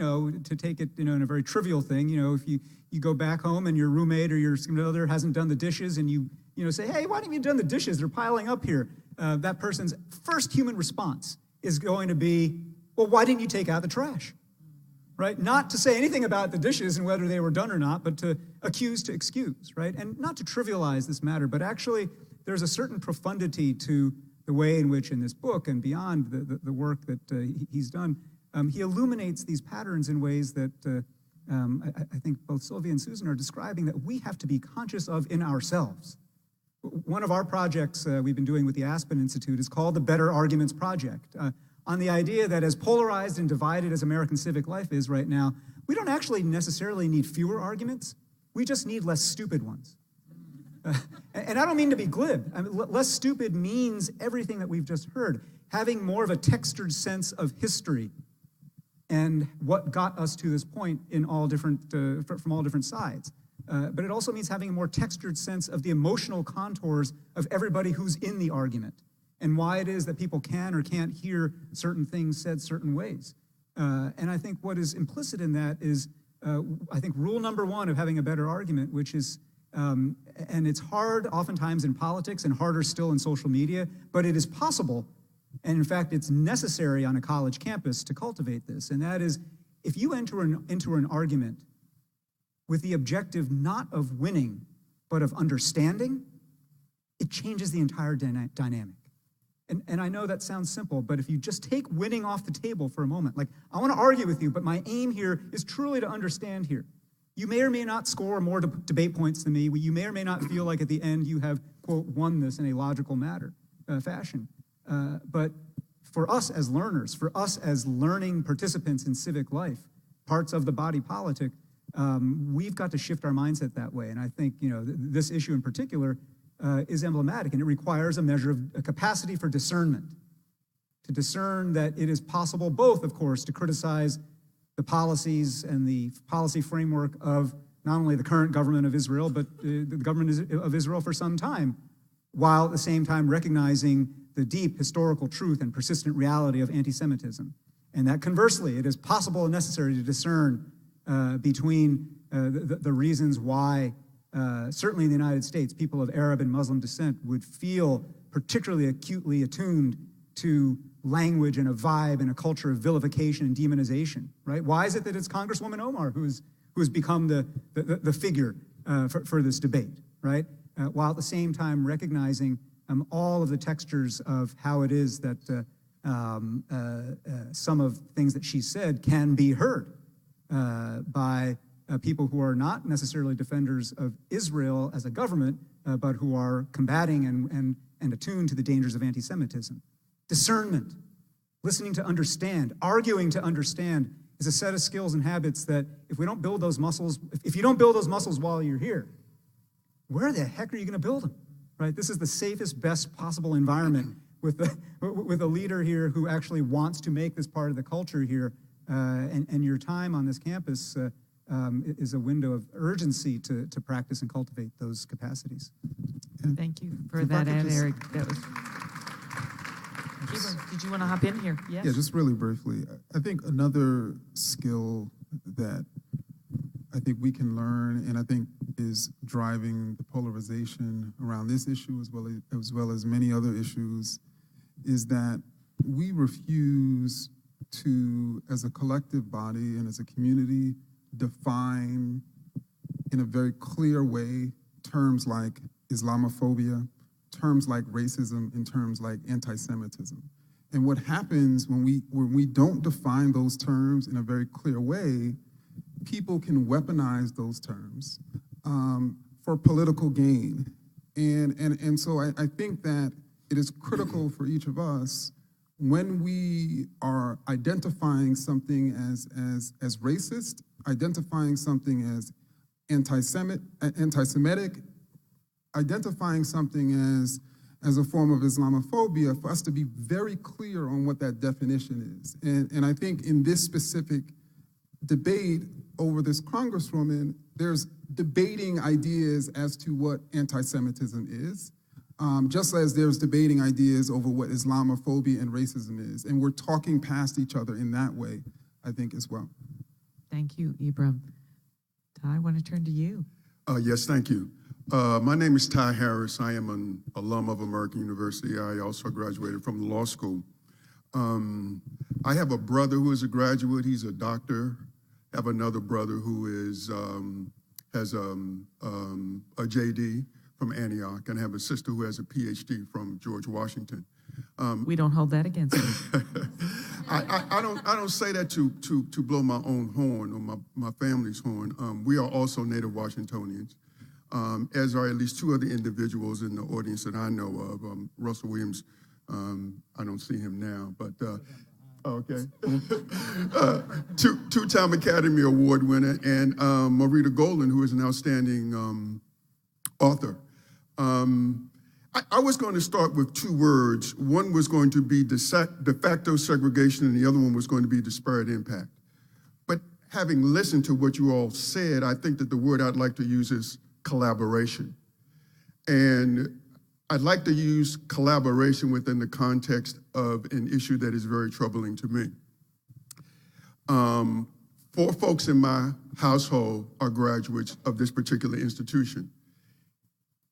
to take it, in a very trivial thing, if you go back home and your roommate or your significant other hasn't done the dishes and you say, hey, why haven't you done the dishes? They're piling up here. That person's first human response is going to be, well, why didn't you take out the trash? Right? Not to say anything about the dishes and whether they were done or not, but to accuse to excuse, right? And not to trivialize this matter, but actually there's a certain profundity to the way in which in this book and beyond the work that he's done, he illuminates these patterns in ways that I think both Sylvia and Susan are describing that we have to be conscious of in ourselves. One of our projects we've been doing with the Aspen Institute is called the Better Arguments Project, on the idea that as polarized and divided as American civic life is right now, we don't actually necessarily need fewer arguments, we just need less stupid ones. And I don't mean to be glib. I mean, less stupid means everything that we've just heard. Having more of a textured sense of history and what got us to this point in all different, from all different sides. But it also means having a more textured sense of the emotional contours of everybody who's in the argument and why it is that people can or can't hear certain things said certain ways. And I think what is implicit in that is, I think, rule number one of having a better argument, which is, and it's hard oftentimes in politics and harder still in social media, but it is possible, and in fact, it's necessary on a college campus to cultivate this, and that is, if you enter into an argument with the objective not of winning, but of understanding, it changes the entire dynamic. And I know that sounds simple, but if you just take winning off the table for a moment, like, I want to argue with you, but my aim here is truly to understand here. You may or may not score more debate points than me. You may or may not feel like at the end you have, quote, won this in a logical fashion. But for us as learners, for us as learning participants in civic life, parts of the body politic, we've got to shift our mindset that way. And I think, this issue in particular is emblematic, and it requires a measure of a capacity for discernment, to discern that it is possible both, of course, to criticize the policies and the policy framework of not only the current government of Israel, but the government of Israel for some time, while at the same time recognizing the deep historical truth and persistent reality of anti-Semitism. And that conversely, it is possible and necessary to discern between the reasons why, certainly in the United States, people of Arab and Muslim descent would feel particularly acutely attuned to language and a vibe and a culture of vilification and demonization, right? Why is it that it's Congresswoman Omar who has become the figure for this debate, right? While at the same time recognizing all of the textures of how it is that some of things that she said can be heard by people who are not necessarily defenders of Israel as a government, but who are combating and attuned to the dangers of anti-Semitism. Discernment, listening to understand, arguing to understand is a set of skills and habits that if we don't build those muscles, if you don't build those muscles while you're here, where the heck are you going to build them, right? This is the safest, best possible environment with a leader here who actually wants to make this part of the culture here, and your time on this campus is a window of urgency to practice and cultivate those capacities. Thank you for that, Eric. That was... Did you want to hop in here? Yes? Yeah, just really briefly. I think another skill that I think we can learn, and I think is driving the polarization around this issue as well as many other issues, is that we refuse to, as a collective body and as a community, define in a very clear way terms like Islamophobia, terms like racism, and terms like anti-Semitism. And what happens when we don't define those terms in a very clear way, people can weaponize those terms for political gain. And so I think that it is critical for each of us, when we are identifying something as racist, identifying something as anti-Semitic, identifying something as a form of Islamophobia, for us to be very clear on what that definition is. And I think in this specific debate over this Congresswoman, there's debating ideas as to what anti-Semitism is, just as there's debating ideas over what Islamophobia and racism is. And we're talking past each other in that way, I think, as well. Thank you, Ibram. I want to turn to you. Yes, thank you. My name is Ty Harris. I am an alum of American University. I also graduated from the law school. I have a brother who is a graduate. He's a doctor. I have another brother who has a JD from Antioch, and I have a sister who has a PhD from George Washington. We don't hold that against you. I don't say that to blow my own horn or my family's horn. We are also native Washingtonians, as are at least two other individuals in the audience that I know of. Russell Williams, I don't see him now, but okay. Two-time Academy Award winner, and Marita Golden, who is an outstanding author. I was going to start with two words. One was going to be de facto segregation, and the other one was going to be disparate impact. But having listened to what you all said, I think that the word I'd like to use is collaboration. And I'd like to use collaboration within the context of an issue that is very troubling to me. 4 folks in my household are graduates of this particular institution.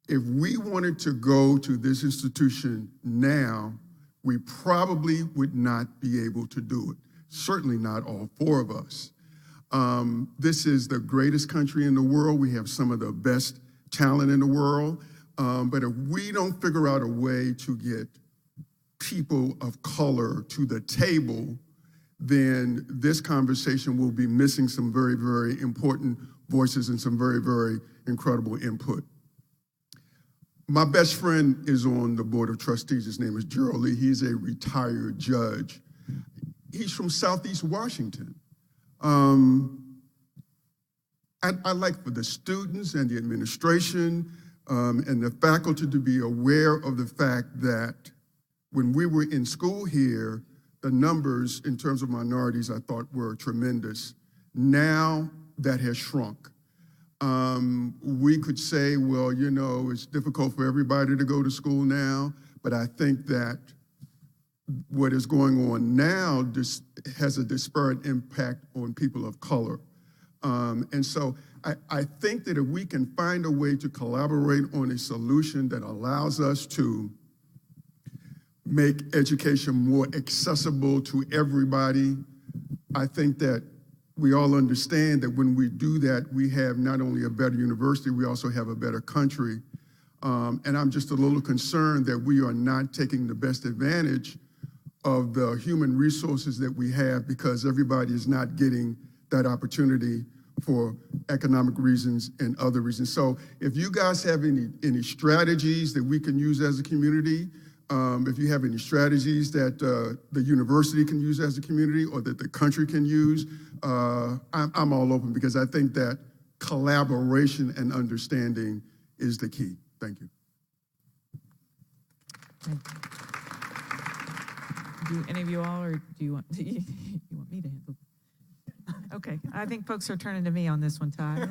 If we wanted to go to this institution now, we probably would not be able to do it. Certainly not all 4 of us. This is the greatest country in the world. We have some of the best talent in the world. But if we don't figure out a way to get people of color to the table, then this conversation will be missing some very, very important voices and some very, very incredible input. My best friend is on the board of trustees. His name is Gerald Lee. He's a retired judge. He's from Southeast Washington. I'd like for the students and the administration and the faculty to be aware of the fact that when we were in school here, the numbers in terms of minorities I thought were tremendous. Now that has shrunk. We could say, well, you know, it's difficult for everybody to go to school now, but I think that what is going on now has a disparate impact on people of color. And so I think that if we can find a way to collaborate on a solution that allows us to make education more accessible to everybody, I think that we all understand that when we do that, we have not only a better university, we also have a better country. And I'm just a little concerned that we are not taking the best advantage of the human resources that we have because everybody is not getting that opportunity for economic reasons and other reasons. So if you guys have any strategies that we can use as a community, if you have any strategies that the university can use as a community or that the country can use, I'm all open because I think that collaboration and understanding is the key. Thank you. Thank you. Do any of you all, or do you want you want me to handle? Okay, I think folks are turning to me on this one, Ty.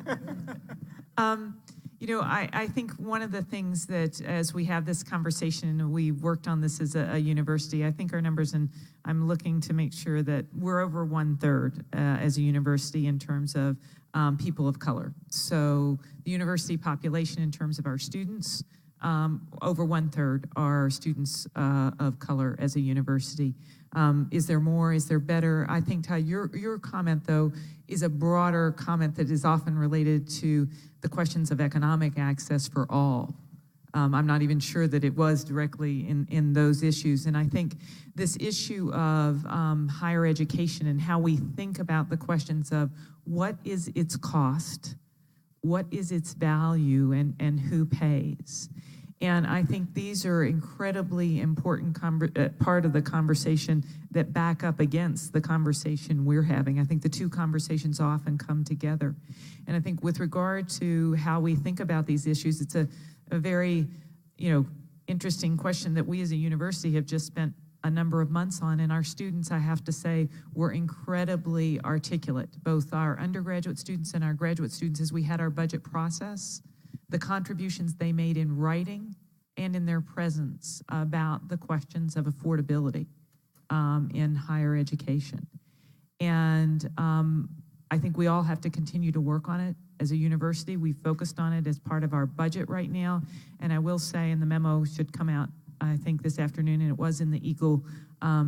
You know, I think one of the things that as we have this conversation, we worked on this as a university, I think our numbers, and I'm looking to make sure that we're over 1/3 as a university in terms of people of color. So the university population in terms of our students, over 1/3 are students of color as a university. Is there more? Is there better? I think, Ty, your comment, though, is a broader comment that is often related to the questions of economic access for all. I'm not even sure that it was directly in those issues. And I think this issue of higher education and how we think about the questions of what is its cost, what is its value, and who pays. And I think these are incredibly important part of the conversation that back up against the conversation we're having. I think the two conversations often come together. And I think with regard to how we think about these issues, it's a very, interesting question that we as a university have just spent a number of months on. And our students, I have to say, were incredibly articulate, both our undergraduate students and our graduate students, as we had our budget process. The contributions they made in writing and in their presence about the questions of affordability in higher education. And I think we all have to continue to work on it as a university. We focused on it as part of our budget right now. And I will say, and the memo should come out, I think, this afternoon, and it was in the Eagle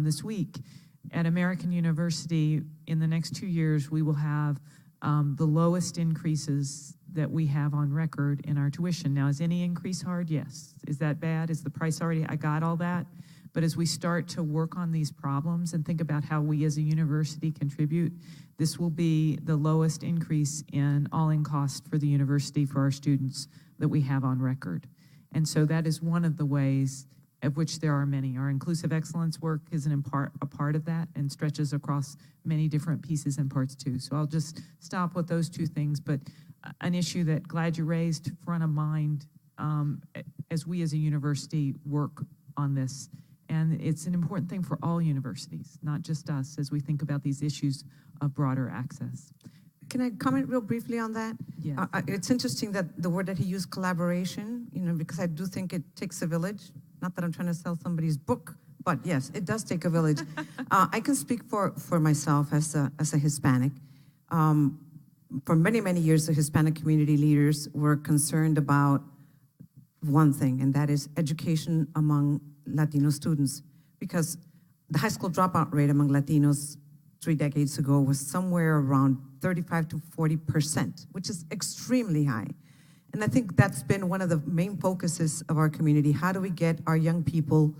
this week. At American University, in the next 2 years, we will have the lowest increases that we have on record in our tuition. Now, is any increase hard? Yes. Is that bad? Is the price already? I got all that. But as we start to work on these problems and think about how we as a university contribute, this will be the lowest increase in all-in cost for the university for our students that we have on record. And so that is one of the ways, of which there are many. Our inclusive excellence work is a part of that and stretches across many different pieces and parts too. So I'll just stop with those two things, but an issue that glad you raised front of mind as we as a university work on this. And it's an important thing for all universities, not just us, as we think about these issues of broader access. Can I comment real briefly on that? Yes. It's interesting that the word that he used, collaboration, because I do think it takes a village. Not that I'm trying to sell somebody's book, but yes, it does take a village. I can speak for myself as a Hispanic. For many, many years, the Hispanic community leaders were concerned about one thing, and that is education among Latino students, because the high school dropout rate among Latinos 3 decades ago was somewhere around 35 to 40%, which is extremely high. And I think that's been one of the main focuses of our community. How do we get our young people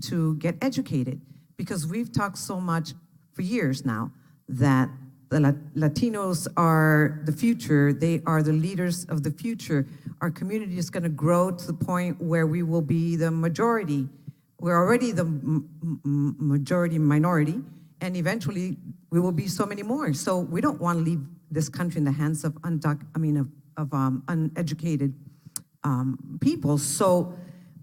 to get educated, because we've talked so much for years now that the Latinos are the future, they are the leaders of the future. Our community is going to grow to the point where we will be the majority. We're already the majority minority, and eventually we will be so many more. So we don't want to leave this country in the hands of uneducated people. So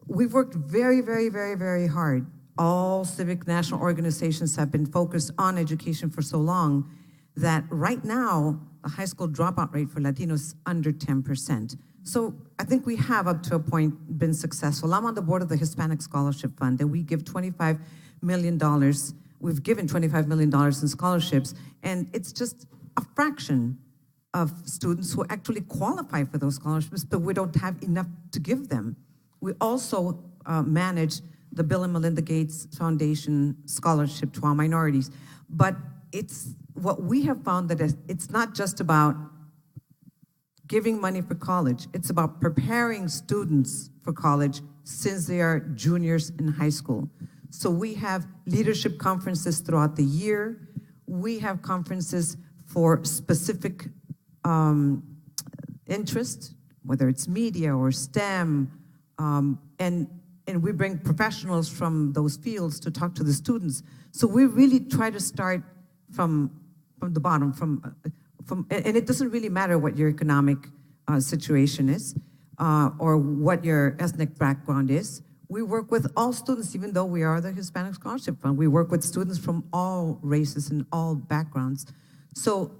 we've worked very, very, very, very hard. All civic national organizations have been focused on education for so long that right now, the high school dropout rate for Latinos is under 10%. So I think we have, up to a point, been successful. I'm on the board of the Hispanic Scholarship Fund, and we give $25 million. We've given $25 million in scholarships, and it's just a fraction of students who actually qualify for those scholarships, but we don't have enough to give them. We also manage the Bill and Melinda Gates Foundation scholarship to our minorities. But it's what we have found, that it's not just about giving money for college. It's about preparing students for college since they are juniors in high school. So we have leadership conferences throughout the year. We have conferences for specific interest, whether it's media or STEM, and we bring professionals from those fields to talk to the students. So we really try to start from the bottom, and it doesn't really matter what your economic situation is or what your ethnic background is. We work with all students, even though we are the Hispanic Scholarship Fund. We work with students from all races and all backgrounds. So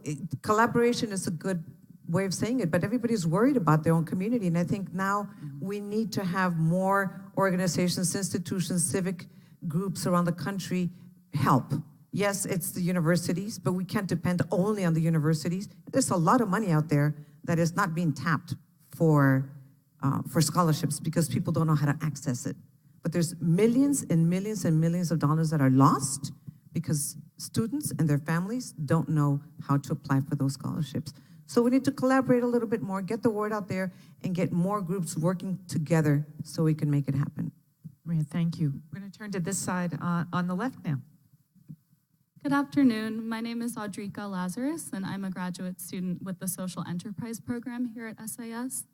collaboration is a good way of saying it, but everybody's worried about their own community. And I think now we need to have more organizations, institutions, civic groups around the country help. Yes, it's the universities, but we can't depend only on the universities. There's a lot of money out there that is not being tapped for scholarships because people don't know how to access it. But there's millions and millions and millions of dollars that are lost because students and their families don't know how to apply for those scholarships. So we need to collaborate a little bit more, get the word out there, and get more groups working together so we can make it happen. Maria, thank you. We're going to turn to this side on the left now. Good afternoon. My name is Audrika Lazarus, and I'm a graduate student with the Social Enterprise Program here at SIS.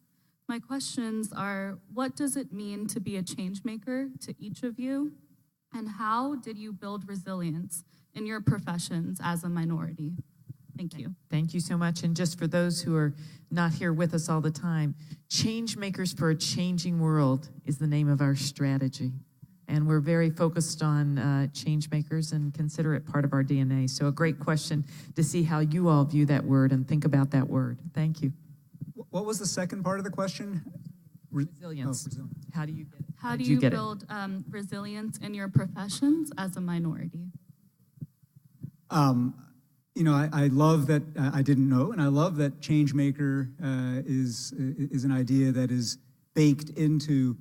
My questions are, what does it mean to be a change maker to each of you? And how did you build resilience in your professions as a minority? Thank you. Thank you so much. And just for those who are not here with us all the time, Changemakers for a Changing World is the name of our strategy. And we're very focused on changemakers and consider it part of our DNA. So a great question to see how you all view that word and think about that word. Thank you. What was the second part of the question? Resilience. Resilience. How do you get it? How do you build resilience in your professions as a minority? You know, I love that I didn't know, and I love that Changemaker is an idea that is baked into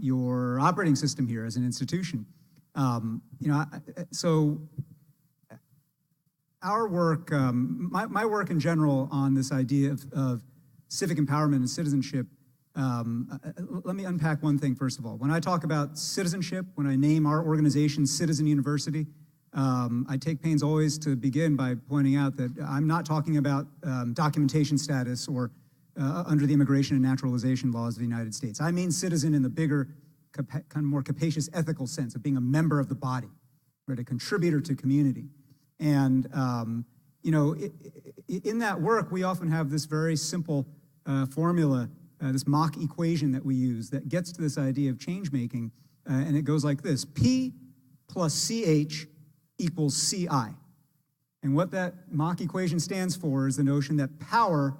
your operating system here as an institution. You know, so our work, my work in general on this idea of civic empowerment and citizenship, let me unpack one thing first of all. When I talk about citizenship, when I name our organization Citizen University, I take pains always to begin by pointing out that I'm not talking about documentation status or under the immigration and naturalization laws of the United States. I mean citizen in the bigger, kind of more capacious ethical sense of being a member of the body, right, a contributor to community. And, you know, in that work, we often have this very simple formula, this mock equation that we use that gets to this idea of change making, and it goes like this: P plus CH equals CI. And what that mock equation stands for is the notion that power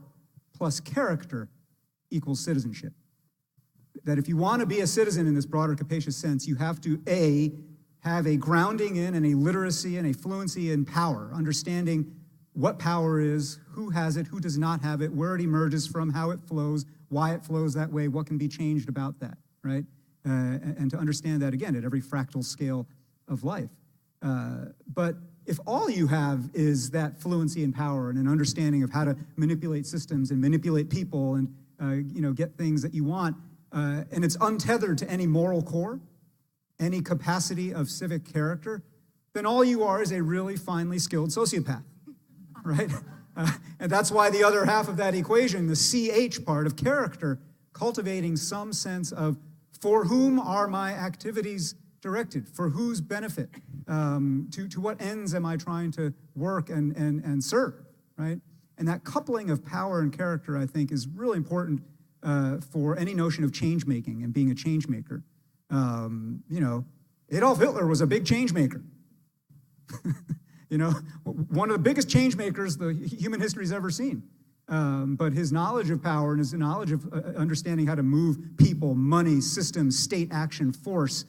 plus character equals citizenship. That if you want to be a citizen in this broader capacious sense, you have to, A, have a grounding in and a literacy and a fluency in power, understanding what power is, who has it, who does not have it, where it emerges from, how it flows, why it flows that way, what can be changed about that, right? And to understand that, again, at every fractal scale of life. But if all you have is that fluency and power and an understanding of how to manipulate systems and manipulate people and you know, get things that you want, and it's untethered to any moral core, any capacity of civic character, then all you are is a really finely skilled sociopath, right? And that's why the other half of that equation, the CH part of character, cultivating some sense of for whom are my activities directed, for whose benefit, to what ends am I trying to work and serve, right? And that coupling of power and character, I think, is really important for any notion of change making and being a change maker. Adolf Hitler was a big change maker. One of the biggest change makers the human history's ever seen. But his knowledge of power and his knowledge of understanding how to move people, money, systems, state action, force,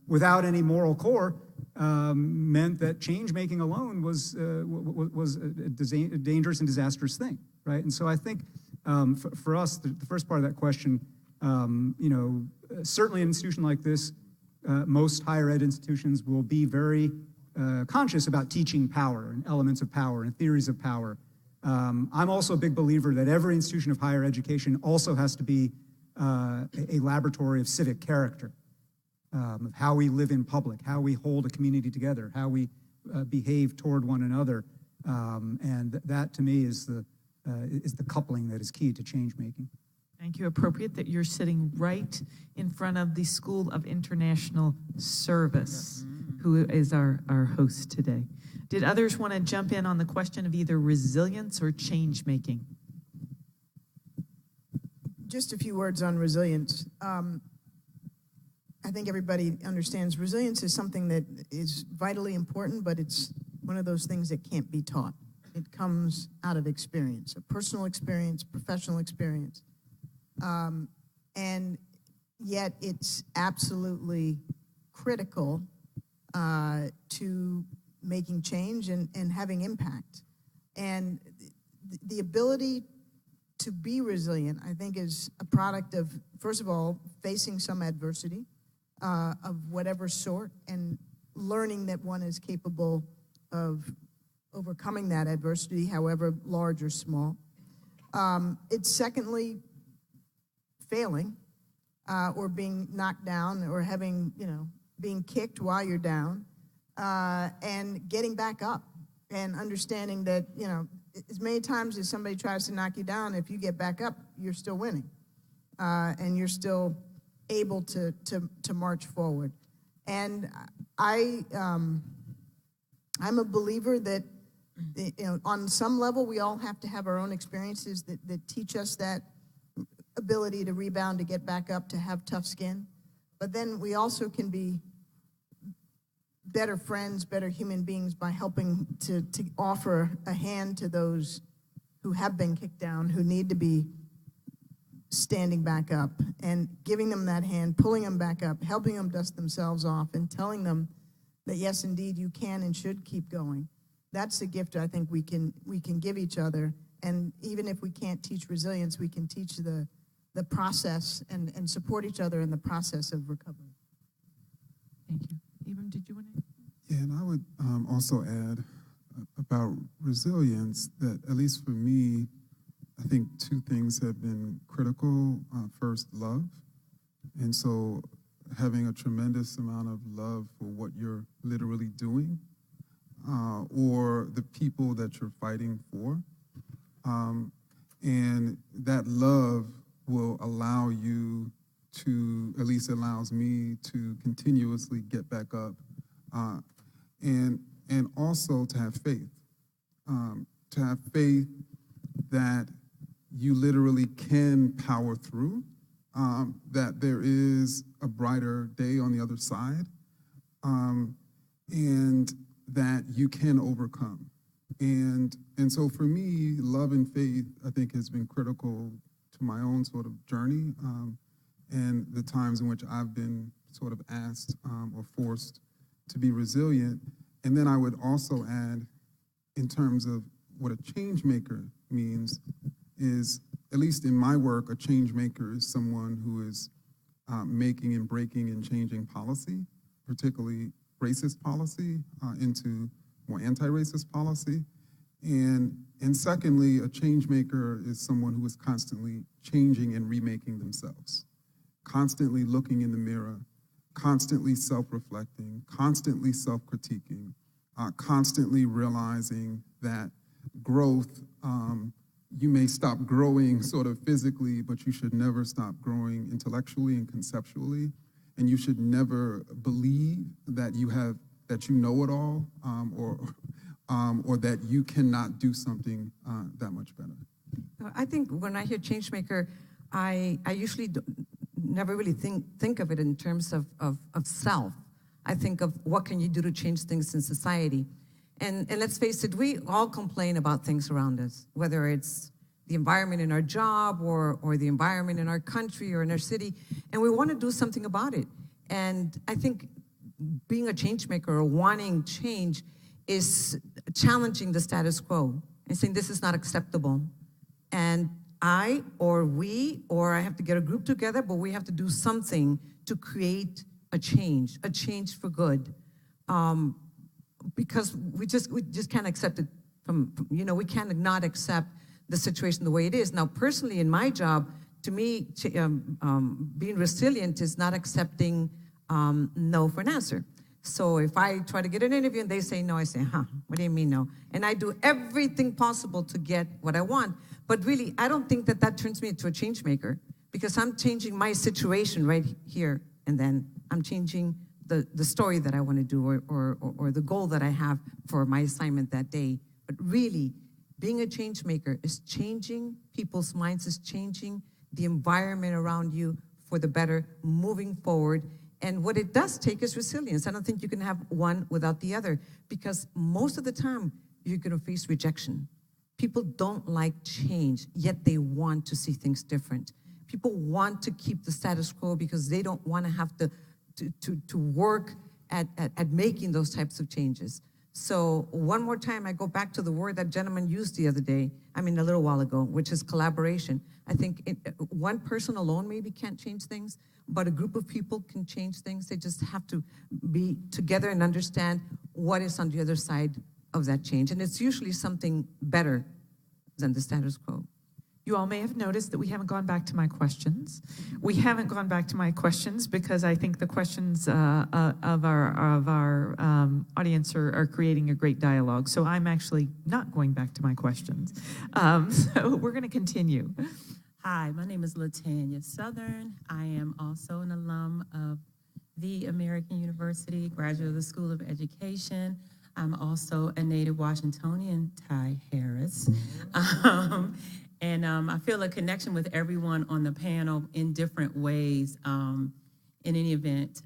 without any moral core, meant that change making alone was a dangerous and disastrous thing, right? And so I think for us, the first part of that question, certainly an institution like this, most higher ed institutions will be very conscious about teaching power and elements of power and theories of power. I'm also a big believer that every institution of higher education also has to be a laboratory of civic character, of how we live in public, how we hold a community together, how we behave toward one another. And that, to me, is the coupling that is key to change making. Thank you. Appropriate that you're sitting right in front of the School of International Service, who is our host today. Did others want to jump in on the question of either resilience or change making? Just a few words on resilience. I think everybody understands resilience is something that is vitally important, but it's one of those things that can't be taught. It comes out of experience, a personal experience, professional experience. And yet it's absolutely critical to making change and having impact. And the ability to be resilient, I think, is a product of, first of all, facing some adversity of whatever sort and learning that one is capable of overcoming that adversity, however large or small. It's secondly, failing or being knocked down or being kicked while you're down and getting back up and understanding that, as many times as somebody tries to knock you down, if you get back up, you're still winning and you're still able to march forward. And I'm a believer that, on some level, we all have to have our own experiences that teach us that ability to rebound, to get back up, to have tough skin. But then we also can be better friends, better human beings by helping to offer a hand to those who have been kicked down, who need to be standing back up, and giving them that hand, pulling them back up, helping them dust themselves off, and telling them that yes, indeed, you can and should keep going. That's the gift I think we can give each other. And even if we can't teach resilience, we can teach the process and support each other in the process of recovery. Thank you. Ibram, did you want to? Yeah, and I would also add about resilience that, at least for me, I think two things have been critical. First, love. And so having a tremendous amount of love for what you're literally doing or the people that you're fighting for. And that love will allow you to, at least allows me to continuously get back up and also to have faith. To have faith that you literally can power through, that there is a brighter day on the other side, and that you can overcome. And so for me, love and faith, I think, has been critical to my own sort of journey and the times in which I've been sort of asked or forced to be resilient. And then I would also add, in terms of what a change maker means, is, at least in my work, a change maker is someone who is making and breaking and changing policy, particularly racist policy, into more anti-racist policy. And secondly, a change maker is someone who is constantly changing and remaking themselves, constantly looking in the mirror constantly self-reflecting, constantly self-critiquing, constantly realizing that growth, you may stop growing sort of physically, but you should never stop growing intellectually and conceptually. And you should never believe that you know it all, or that you cannot do something that much better. I think when I hear Changemaker, I usually never really think of it in terms of self. I think of what can you do to change things in society. And let's face it, we all complain about things around us, whether it's the environment in our job or the environment in our country or in our city, and we want to do something about it. And I think being a change maker or wanting change is challenging the status quo and saying this is not acceptable. And I have to get a group together, but we have to do something to create a change for good. Because we just can't accept it we can't not accept the situation the way it is. Now, personally, in my job, to me, being resilient is not accepting no for an answer. So if I try to get an interview and they say no, I say, what do you mean no? And I do everything possible to get what I want. But really, I don't think that turns me into a change maker, because I'm changing my situation right here and then. I'm changing the story that I want to do or the goal that I have for my assignment that day. But really, being a change maker is changing people's minds, is changing the environment around you for the better, moving forward. And what it does take is resilience. I don't think you can have one without the other, because most of the time you're going to face rejection. People don't like change, yet they want to see things different. People want to keep the status quo because they don't want to have to work at making those types of changes. So one more time, I go back to the word that gentleman used a little while ago, which is collaboration. I think one person alone maybe can't change things, but a group of people can change things. They just have to be together and understand what is on the other side of that change. And it's usually something better than the status quo. You all may have noticed that we haven't gone back to my questions. We haven't gone back to my questions because I think the questions of our audience are creating a great dialogue. So I'm actually not going back to my questions. So we're going to continue. Hi, my name is LaTanya Southern. I am also an alum of the American University, graduate of the School of Education. I'm also a native Washingtonian, Ty Harris. And I feel a connection with everyone on the panel in different ways in any event.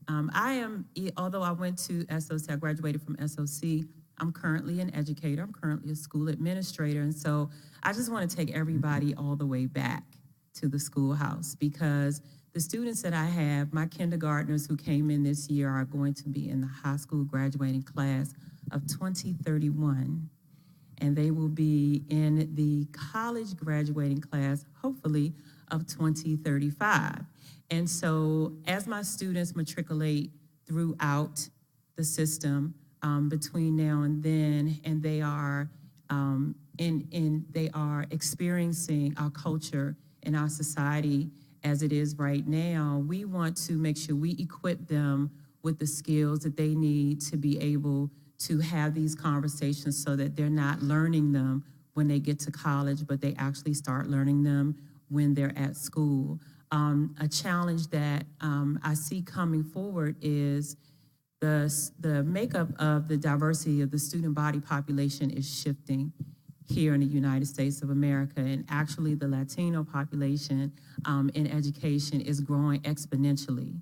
Although I went to SOC, I graduated from SOC, I'm currently an educator. I'm currently a school administrator. And so I just want to take everybody all the way back to the schoolhouse, because the students that I have, my kindergartners who came in this year, are going to be in the high school graduating class of 2031. And they will be in the college graduating class, hopefully, of 2035. And so as my students matriculate throughout the system between now and then, and they are they are experiencing our culture and our society as it is right now, we want to make sure we equip them with the skills that they need to be able to have these conversations, so that they're not learning them when they get to college, but they actually start learning them when they're at school. A challenge that I see coming forward is the makeup of the diversity of the student body population is shifting here in the United States of America, and actually the Latino population in education is growing exponentially.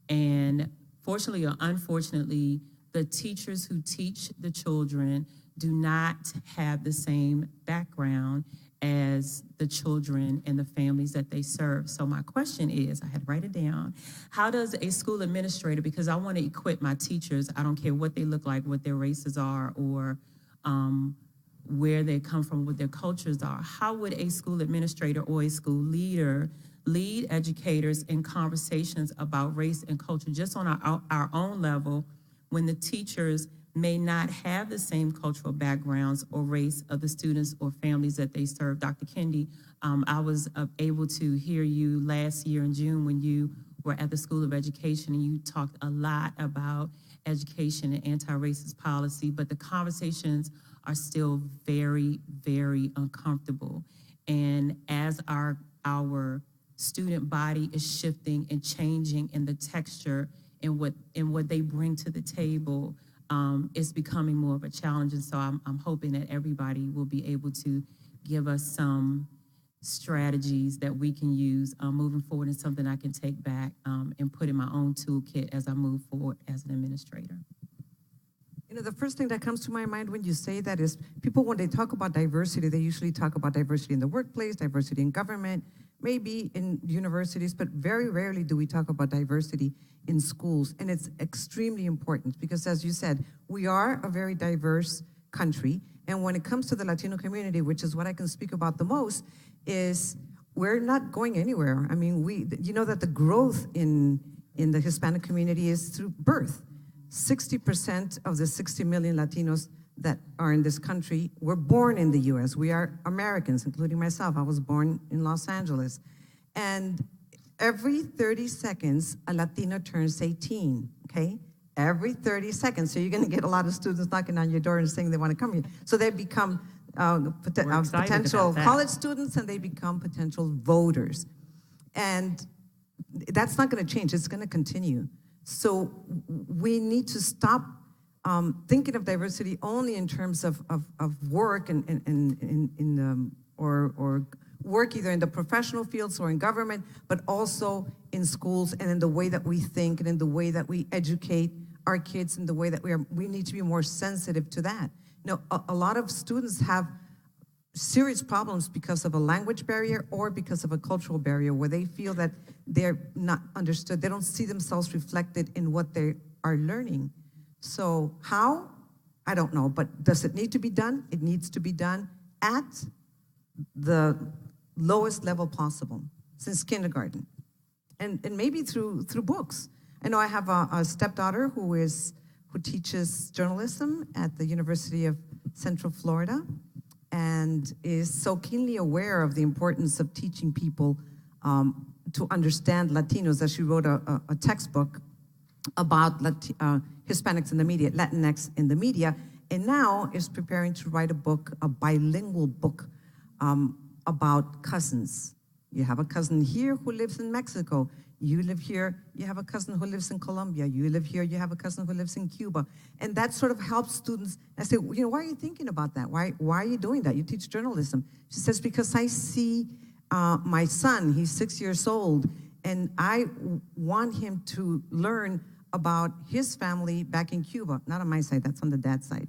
And fortunately or unfortunately, the teachers who teach the children do not have the same background as the children and the families that they serve. So my question is, I had to write it down, how does a school administrator, because I want to equip my teachers, I don't care what they look like, what their races are, or where they come from, what their cultures are, how would a school administrator or a school leader lead educators in conversations about race and culture just on our own level, when the teachers may not have the same cultural backgrounds or race of the students or families that they serve? Dr. Kendi, I was able to hear you last year in June when you were at the School of Education, and you talked a lot about education and anti-racist policy, but the conversations are still very, very uncomfortable. And as our student body is shifting and changing in the texture and what they bring to the table, it's becoming more of a challenge. And so I'm hoping that everybody will be able to give us some strategies that we can use moving forward, and something I can take back and put in my own toolkit as I move forward as an administrator. You know, the first thing that comes to my mind when you say that is people, when they talk about diversity, they usually talk about diversity in the workplace, diversity in government, maybe in universities, but very rarely do we talk about diversity in schools. And it's extremely important because, as you said, we are a very diverse country. And when it comes to the Latino community, which is what I can speak about the most, is we're not going anywhere. I mean, you know that the growth in the Hispanic community is through birth. 60% of the 60 million Latinos that are in this country were born in the US. We are Americans, including myself. I was born in Los Angeles. And every 30 seconds, a Latino turns 18, okay? Every 30 seconds. So you're gonna get a lot of students knocking on your door and saying they wanna come here. So they become potential college students, and they become potential voters. And that's not gonna change, it's gonna continue. So we need to stop thinking of diversity only in terms of work or work either in the professional fields or in government, but also in schools and in the way that we think and in the way that we educate our kids, in the way that we need to be more sensitive to that. You know, a lot of students have serious problems because of a language barrier or because of a cultural barrier where they feel that they're not understood. They don't see themselves reflected in what they are learning. So how? I don't know, but does it need to be done? It needs to be done at the lowest level possible, since kindergarten, and maybe through books. I know I have a stepdaughter who teaches journalism at the University of Central Florida, and is so keenly aware of the importance of teaching people to understand Latinos that she wrote a textbook about Hispanics in the media, Latinx in the media, and now is preparing to write a bilingual book about cousins. You have a cousin here who lives in Mexico. You live here, you have a cousin who lives in Colombia. You live here, you have a cousin who lives in Cuba. And that sort of helps students. I say, you know, why are you thinking about that? Why are you doing that? You teach journalism. She says, because I see my son, he's 6 years old, and I want him to learn about his family back in Cuba, not on my side, that's on the dad's side.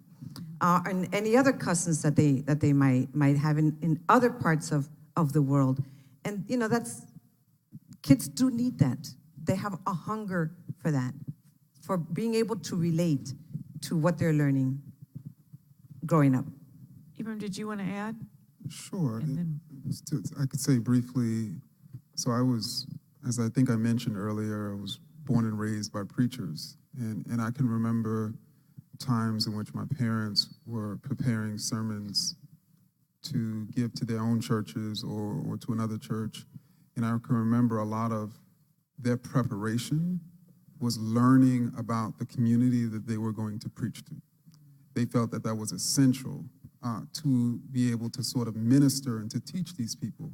And any other cousins that they might have in other parts of the world. And, you know, kids do need that. They have a hunger for that, for being able to relate to what they're learning growing up. Ibram, did you want to add? Sure. I could say briefly, so I was, as I think I mentioned earlier, I was born and raised by preachers. And I can remember times in which my parents were preparing sermons to give to their own churches or to another church. And I can remember a lot of their preparation was learning about the community that they were going to preach to. They felt that that was essential to be able to sort of minister and to teach these people.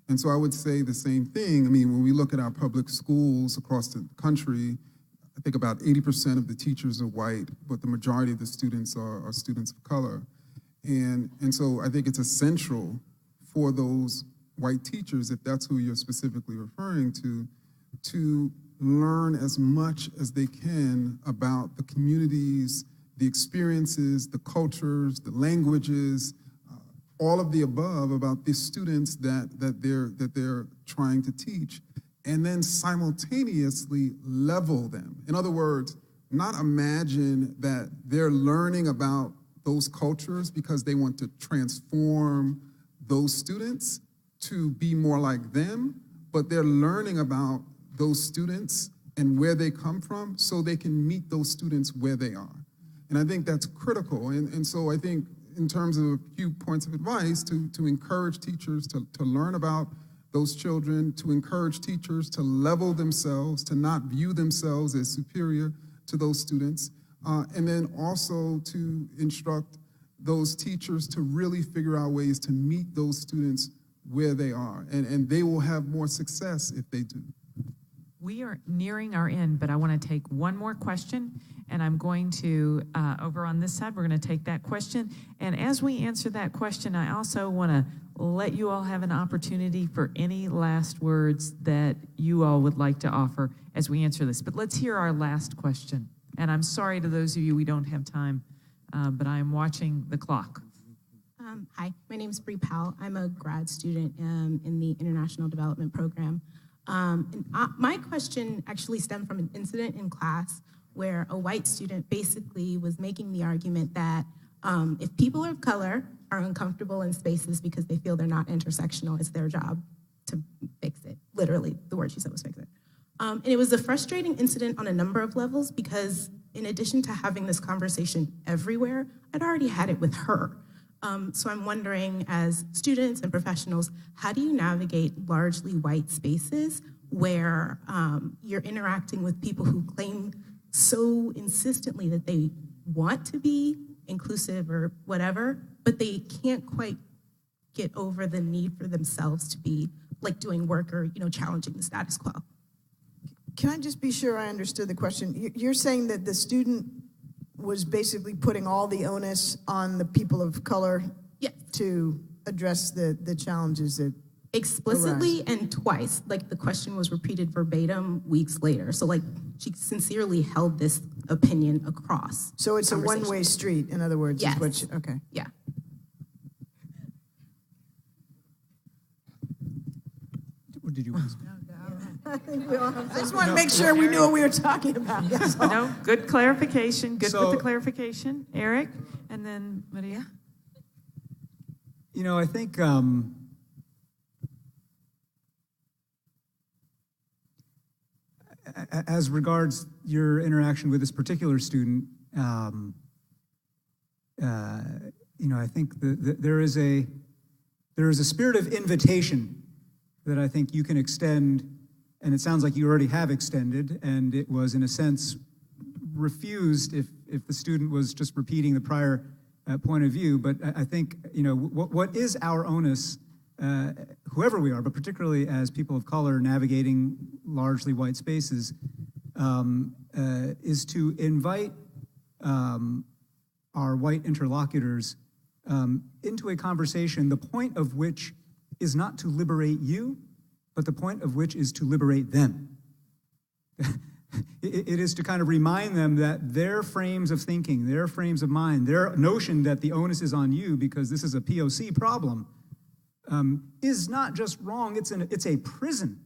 And so I would say the same thing. I mean, when we look at our public schools across the country, I think about 80% of the teachers are white, but the majority of the students are students of color. And so I think it's essential for those white teachers, if that's who you're specifically referring to learn as much as they can about the communities, the experiences, the cultures, the languages, all of the above about the students that they're trying to teach, and then simultaneously level them. In other words, not imagine that they're learning about those cultures because they want to transform those students to be more like them, but they're learning about those students and where they come from so they can meet those students where they are. And I think that's critical. And so I think in terms of a few points of advice to encourage teachers to learn about those children, to encourage teachers to level themselves, to not view themselves as superior to those students, and then also to instruct those teachers to really figure out ways to meet those students where they are, and they will have more success if they do. We are nearing our end, but I want to take one more question, and I'm going to, over on this side, we're going to take that question. And as we answer that question, I also want to let you all have an opportunity for any last words that you all would like to offer as we answer this. But let's hear our last question. And I'm sorry to those of you we don't have time, but I am watching the clock. Hi, my name is Bree Powell. I'm a grad student in the International Development Program. My question actually stemmed from an incident in class where a white student basically was making the argument that if people of color are uncomfortable in spaces because they feel they're not intersectional, it's their job to fix it. Literally, the word she said was fix it. And it was a frustrating incident on a number of levels because in addition to having this conversation everywhere, I'd already had it with her. So I'm wondering, as students and professionals, how do you navigate largely white spaces where you're interacting with people who claim so insistently that they want to be inclusive or whatever, but they can't quite get over the need for themselves to be like doing work or, challenging the status quo? Can I just be sure I understood the question? You're saying that the student was basically putting all the onus on the people of color to address the challenges that explicitly arise. And twice. Like the question was repeated verbatim weeks later. So like she sincerely held this opinion across. So it's a one-way street, in other words. Yes. Is what okay. Yeah. Or did you want to speak? I just want to make sure we knew what we were talking about. No, good clarification. Good So- with the clarification. Eric, and then Maria. I think as regards your interaction with this particular student, I think there is a spirit of invitation that I think you can extend, and it sounds like you already have extended, and it was in a sense refused if the student was just repeating the prior point of view. But I think what is our onus, whoever we are, but particularly as people of color navigating largely white spaces, is to invite our white interlocutors into a conversation, the point of which is not to liberate you, but the point of which is to liberate them. It is to kind of remind them that their frames of thinking, their frames of mind, their notion that the onus is on you because this is a POC problem, is not just wrong, it's a prison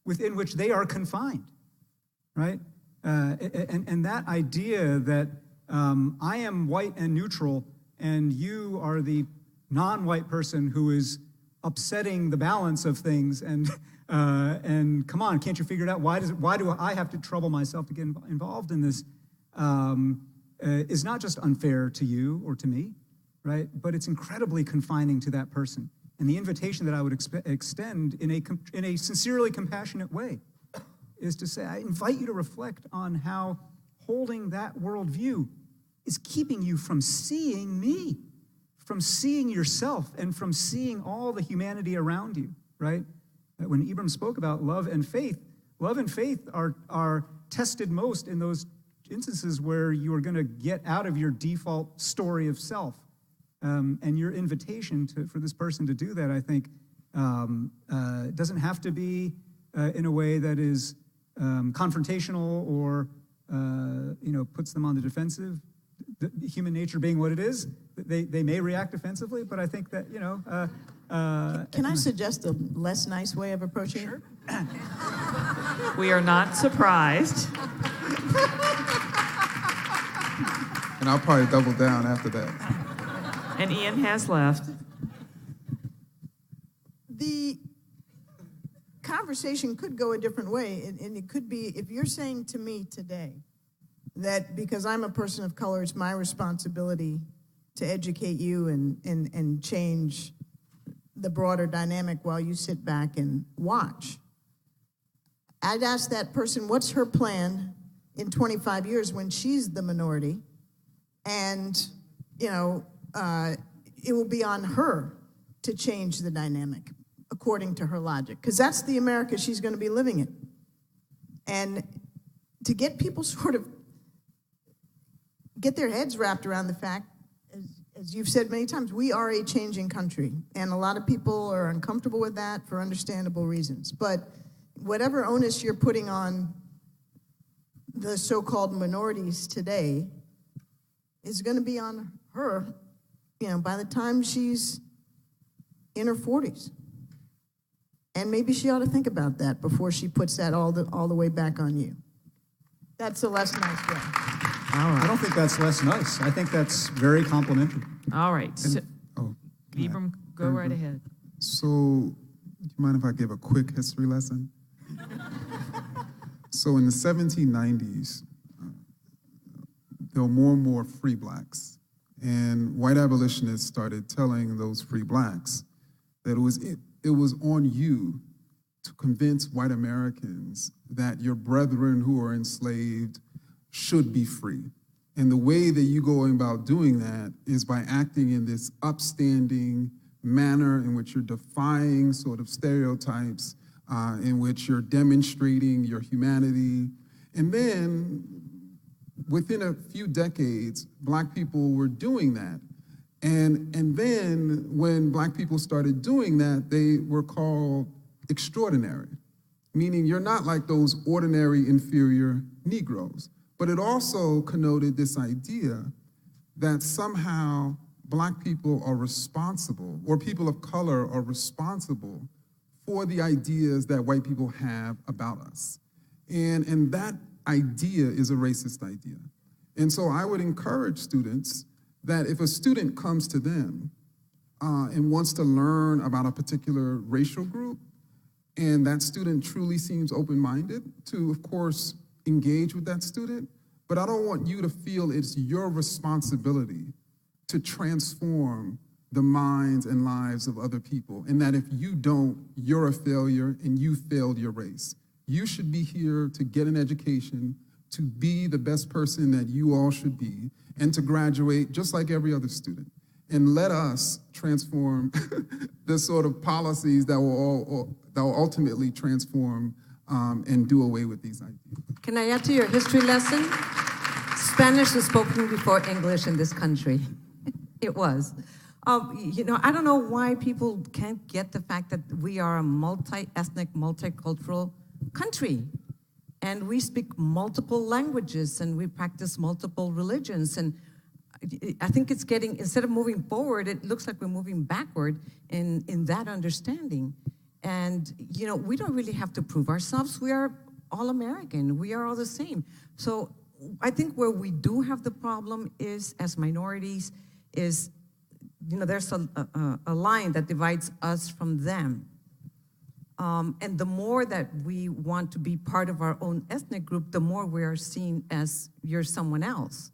within which they are confined, right? And that idea that I am white and neutral and you are the non-white person who is upsetting the balance of things, and come on, can't you figure it out? Why do I have to trouble myself to get involved in this? Is not just unfair to you or to me, right? But it's incredibly confining to that person. And the invitation that I would extend in a sincerely compassionate way is to say, I invite you to reflect on how holding that worldview is keeping you from seeing me, from seeing yourself, and from seeing all the humanity around you, right? When Ibram spoke about love and faith are tested most in those instances where you are going to get out of your default story of self. And your invitation for this person to do that, I think, doesn't have to be in a way that is confrontational or puts them on the defensive. Human nature being what it is, they may react defensively, but I think that Can I suggest a less nice way of approaching it? We are not surprised. And I'll probably double down after that. And Ian has left. The conversation could go a different way, and it could be, if you're saying to me today that because I'm a person of color, it's my responsibility to educate you and change the broader dynamic while you sit back and watch. I'd ask that person, what's her plan in 25 years when she's the minority? And, it will be on her to change the dynamic according to her logic, because that's the America she's going to be living in. And to get people sort of get their heads wrapped around the fact, as you've said many times, we are a changing country. And a lot of people are uncomfortable with that for understandable reasons. But whatever onus you're putting on the so-called minorities today is going to be on her, by the time she's in her 40s. And maybe she ought to think about that before she puts that all the way back on you. That's a less nice way. I don't think that's less nice. I think that's very complimentary. All right. So, Oh, Ibram, go right ahead. So, do you mind if I give a quick history lesson? So in the 1790s, there were more and more free blacks. And white abolitionists started telling those free blacks that it was on you to convince white Americans that your brethren who are enslaved should be free. And the way that you go about doing that is by acting in this upstanding manner in which you're defying sort of stereotypes, in which you're demonstrating your humanity. And then within a few decades, black people were doing that. And then when black people started doing that, they were called extraordinary, meaning you're not like those ordinary inferior Negroes. But it also connoted this idea that somehow black people are responsible, or people of color are responsible for the ideas that white people have about us. And that idea is a racist idea. And so I would encourage students that if a student comes to them and wants to learn about a particular racial group, and that student truly seems open-minded, to, of course, engage with that student, but I don't want you to feel it's your responsibility to transform the minds and lives of other people, and that if you don't, you're a failure and you failed your race. You should be here to get an education, to be the best person that you all should be, and to graduate just like every other student. And let us transform the sort of policies that will ultimately transform and do away with these ideas. Can I add to your history lesson? Spanish was spoken before English in this country. It was. I don't know why people can't get the fact that we are a multi-ethnic, multicultural country. And we speak multiple languages and we practice multiple religions. And I think it's getting, instead of moving forward, it looks like we're moving backward in that understanding. And, we don't really have to prove ourselves. We are all American. We are all the same. So I think where we do have the problem is, as minorities, is, there's a line that divides us from them. And the more that we want to be part of our own ethnic group, the more we are seen as you're someone else.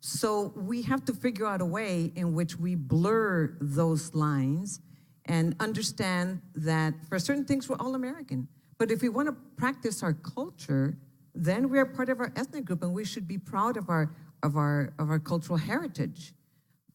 So we have to figure out a way in which we blur those lines and understand that for certain things, we're all American. But if we want to practice our culture, then we are part of our ethnic group and we should be proud of our cultural heritage.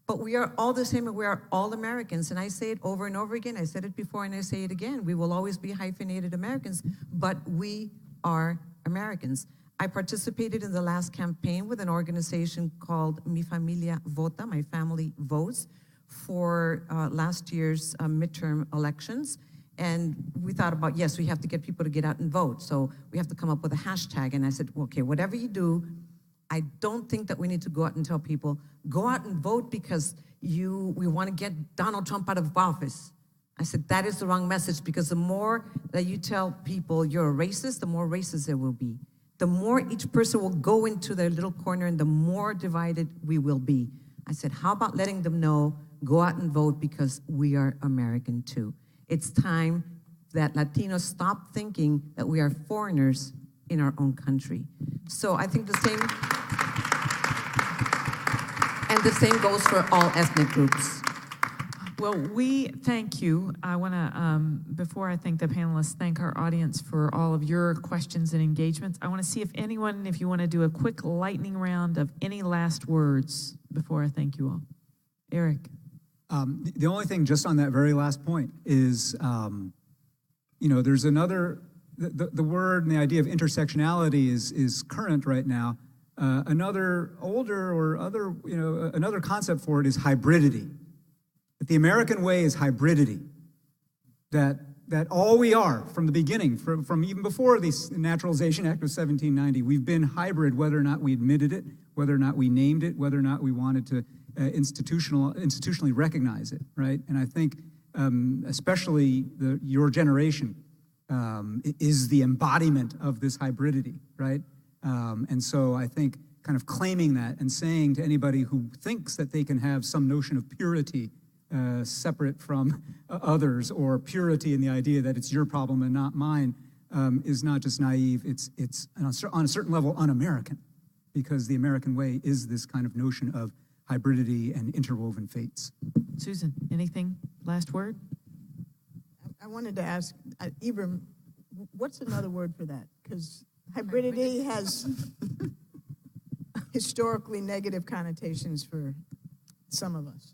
But we are all the same and we are all Americans. And I say it over and over again. I said it before and I say it again. We will always be hyphenated Americans, but we are Americans. I participated in the last campaign with an organization called Mi Familia Vota, My Family Votes, for last year's midterm elections. And we thought about, yes, we have to get people to get out and vote. So we have to come up with a hashtag. And I said, okay, whatever you do, I don't think that we need to go out and tell people, go out and vote because we want to get Donald Trump out of office. I said, that is the wrong message, because the more that you tell people you're a racist, the more racist there will be. The more each person will go into their little corner and the more divided we will be. I said, how about letting them know, go out and vote because we are American too. It's time that Latinos stop thinking that we are foreigners in our own country. So I think the same goes for all ethnic groups. Well, we thank you. I want to, before I thank the panelists, thank our audience for all of your questions and engagements. I want to see if anyone, if you want to do a quick lightning round of any last words before I thank you all. Eric. The only thing just on that very last point is, there's another, the word and the idea of intersectionality is current right now. Another older or other, another concept for it is hybridity. That the American way is hybridity. That all we are from the beginning, from even before the Naturalization Act of 1790, we've been hybrid, whether or not we admitted it, whether or not we named it, whether or not we wanted to institutionally recognize it, right? And I think especially your generation is the embodiment of this hybridity, right? And so I think kind of claiming that and saying to anybody who thinks that they can have some notion of purity separate from others, or purity in the idea that it's your problem and not mine, is not just naive, it's on a certain level un-American, because the American way is this kind of notion of hybridity and interwoven fates. Susan, anything? Last word? I wanted to ask, Ibram, what's another word for that? Because hybridity has historically negative connotations for some of us.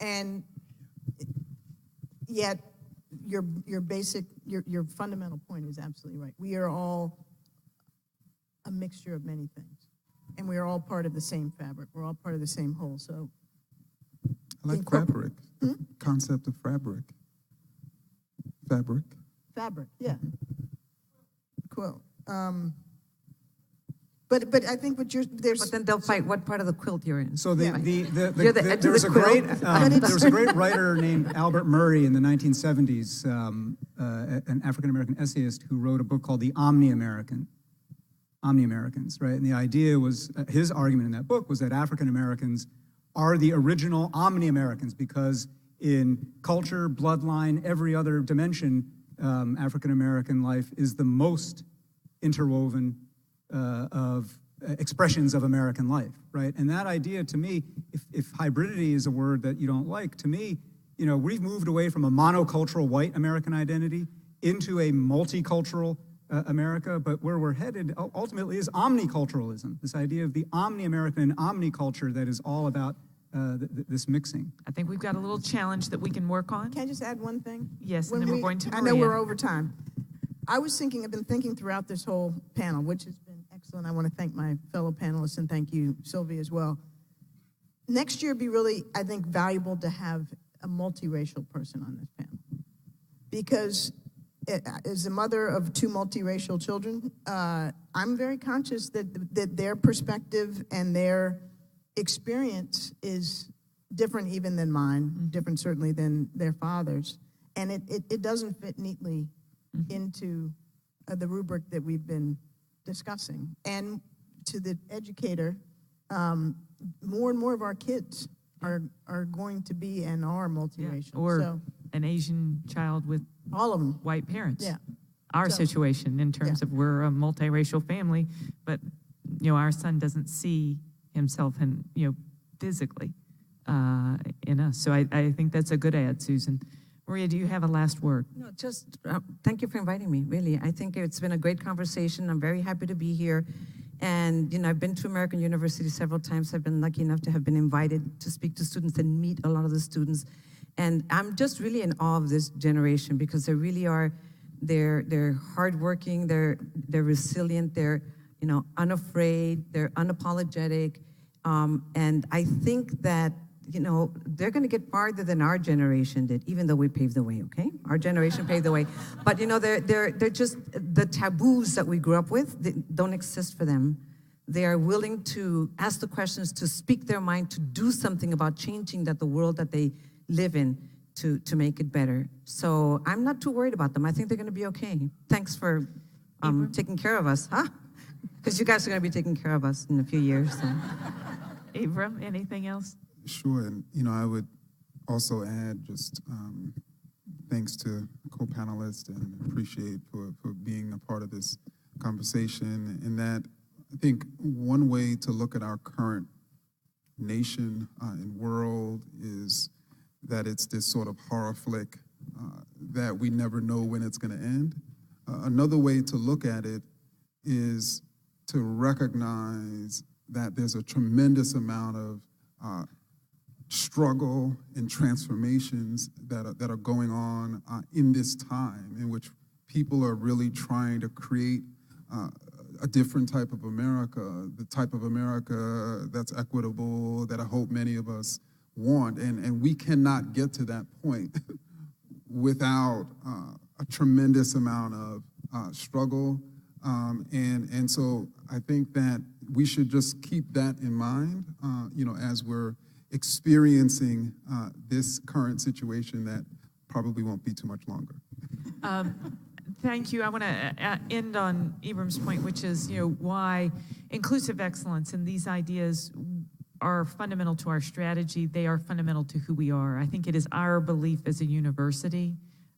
And yet, your fundamental point is absolutely right. We are all a mixture of many things. And we are all part of the same fabric. We're all part of the same whole. So, I like fabric. The concept of fabric. Fabric. Fabric, yeah. Quilt. But I think what there's. But then they'll fight what part of the quilt you're in. So You're the there was a great quilt. writer named Albert Murray in the 1970s, an African-American essayist who wrote a book called The Omni-Americans, right? And the idea was, his argument in that book was that African-Americans are the original Omni-Americans, because in culture, bloodline, every other dimension, African-American life is the most interwoven of expressions of American life, right? And that idea, to me, if hybridity is a word that you don't like, to me, we've moved away from a monocultural white American identity into a multicultural America, but where we're headed ultimately is omniculturalism, this idea of the omni-American and omniculture that is all about this mixing. I think we've got a little challenge that we can work on. Can I just add one thing? Yes, and then we're going to Maria. I know we're over time. I've been thinking throughout this whole panel, which has been excellent. I want to thank my fellow panelists, and thank you, Sylvia, as well. Next year would be really, I think, valuable to have a multiracial person on this panel. Because as a mother of two multiracial children, I'm very conscious that their perspective and their experience is different even than mine, different certainly than their father's. And it doesn't fit neatly into the rubric that we've been discussing. And to the educator, more and more of our kids are going to be and are multiracial. Yeah. Or an Asian child with all of them white parents. Yeah. Our situation in terms of we're a multiracial family, but our son doesn't see himself in physically in us. So I think that's a good ad, Susan. Maria, do you have a last word? No, just thank you for inviting me, really. I think it's been a great conversation. I'm very happy to be here. And, I've been to American University several times. I've been lucky enough to have been invited to speak to students and meet a lot of the students. And I'm just really in awe of this generation, because they really are, they're hardworking, they're resilient, they're, unafraid, they're unapologetic. And I think that, they're going to get farther than our generation did, even though we paved the way, okay? Our generation paved the way. But, they're just, the taboos that we grew up with, they don't exist for them. They are willing to ask the questions, to speak their mind, to do something about changing the world that they live in to make it better. So I'm not too worried about them. I think they're going to be okay. Thanks for taking care of us, huh? Because you guys are going to be taking care of us in a few years. So. Ibram, anything else? Sure, and I would also add just thanks to co-panelists, and appreciate for being a part of this conversation. And that I think one way to look at our current nation and world is that it's this sort of horror flick that we never know when it's going to end. Another way to look at it is to recognize that there's a tremendous amount of struggle and transformations that are going on in this time in which people are really trying to create a different type of America, the type of America that's equitable, that I hope many of us want. And we cannot get to that point without a tremendous amount of struggle. And so I think that we should just keep that in mind, as we're experiencing this current situation that probably won't be too much longer. Thank you. I want to end on Ibram's point, which is, why inclusive excellence and these ideas are fundamental to our strategy. They are fundamental to who we are. I think it is our belief as a university,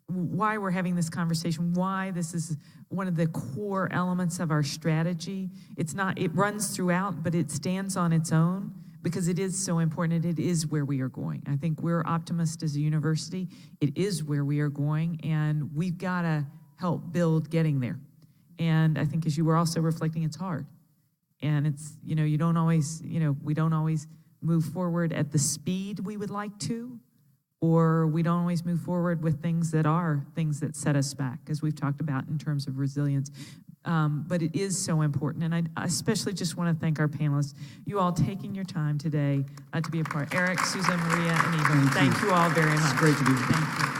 why we're having this conversation, why this is one of the core elements of our strategy. It runs throughout, but it stands on its own because it is so important and it is where we are going. I think we're optimists as a university. It is where we are going, and we've got to help build getting there. And I think, as you were also reflecting, it's hard. And it's, we don't always move forward at the speed we would like to, or we don't always move forward with things that set us back, as we've talked about in terms of resilience. But it is so important. And I especially just want to thank our panelists, you all taking your time today to be a part. Eric, Susan, Maria, and Ibram, thank you all very much. It's great to be here. Thank you.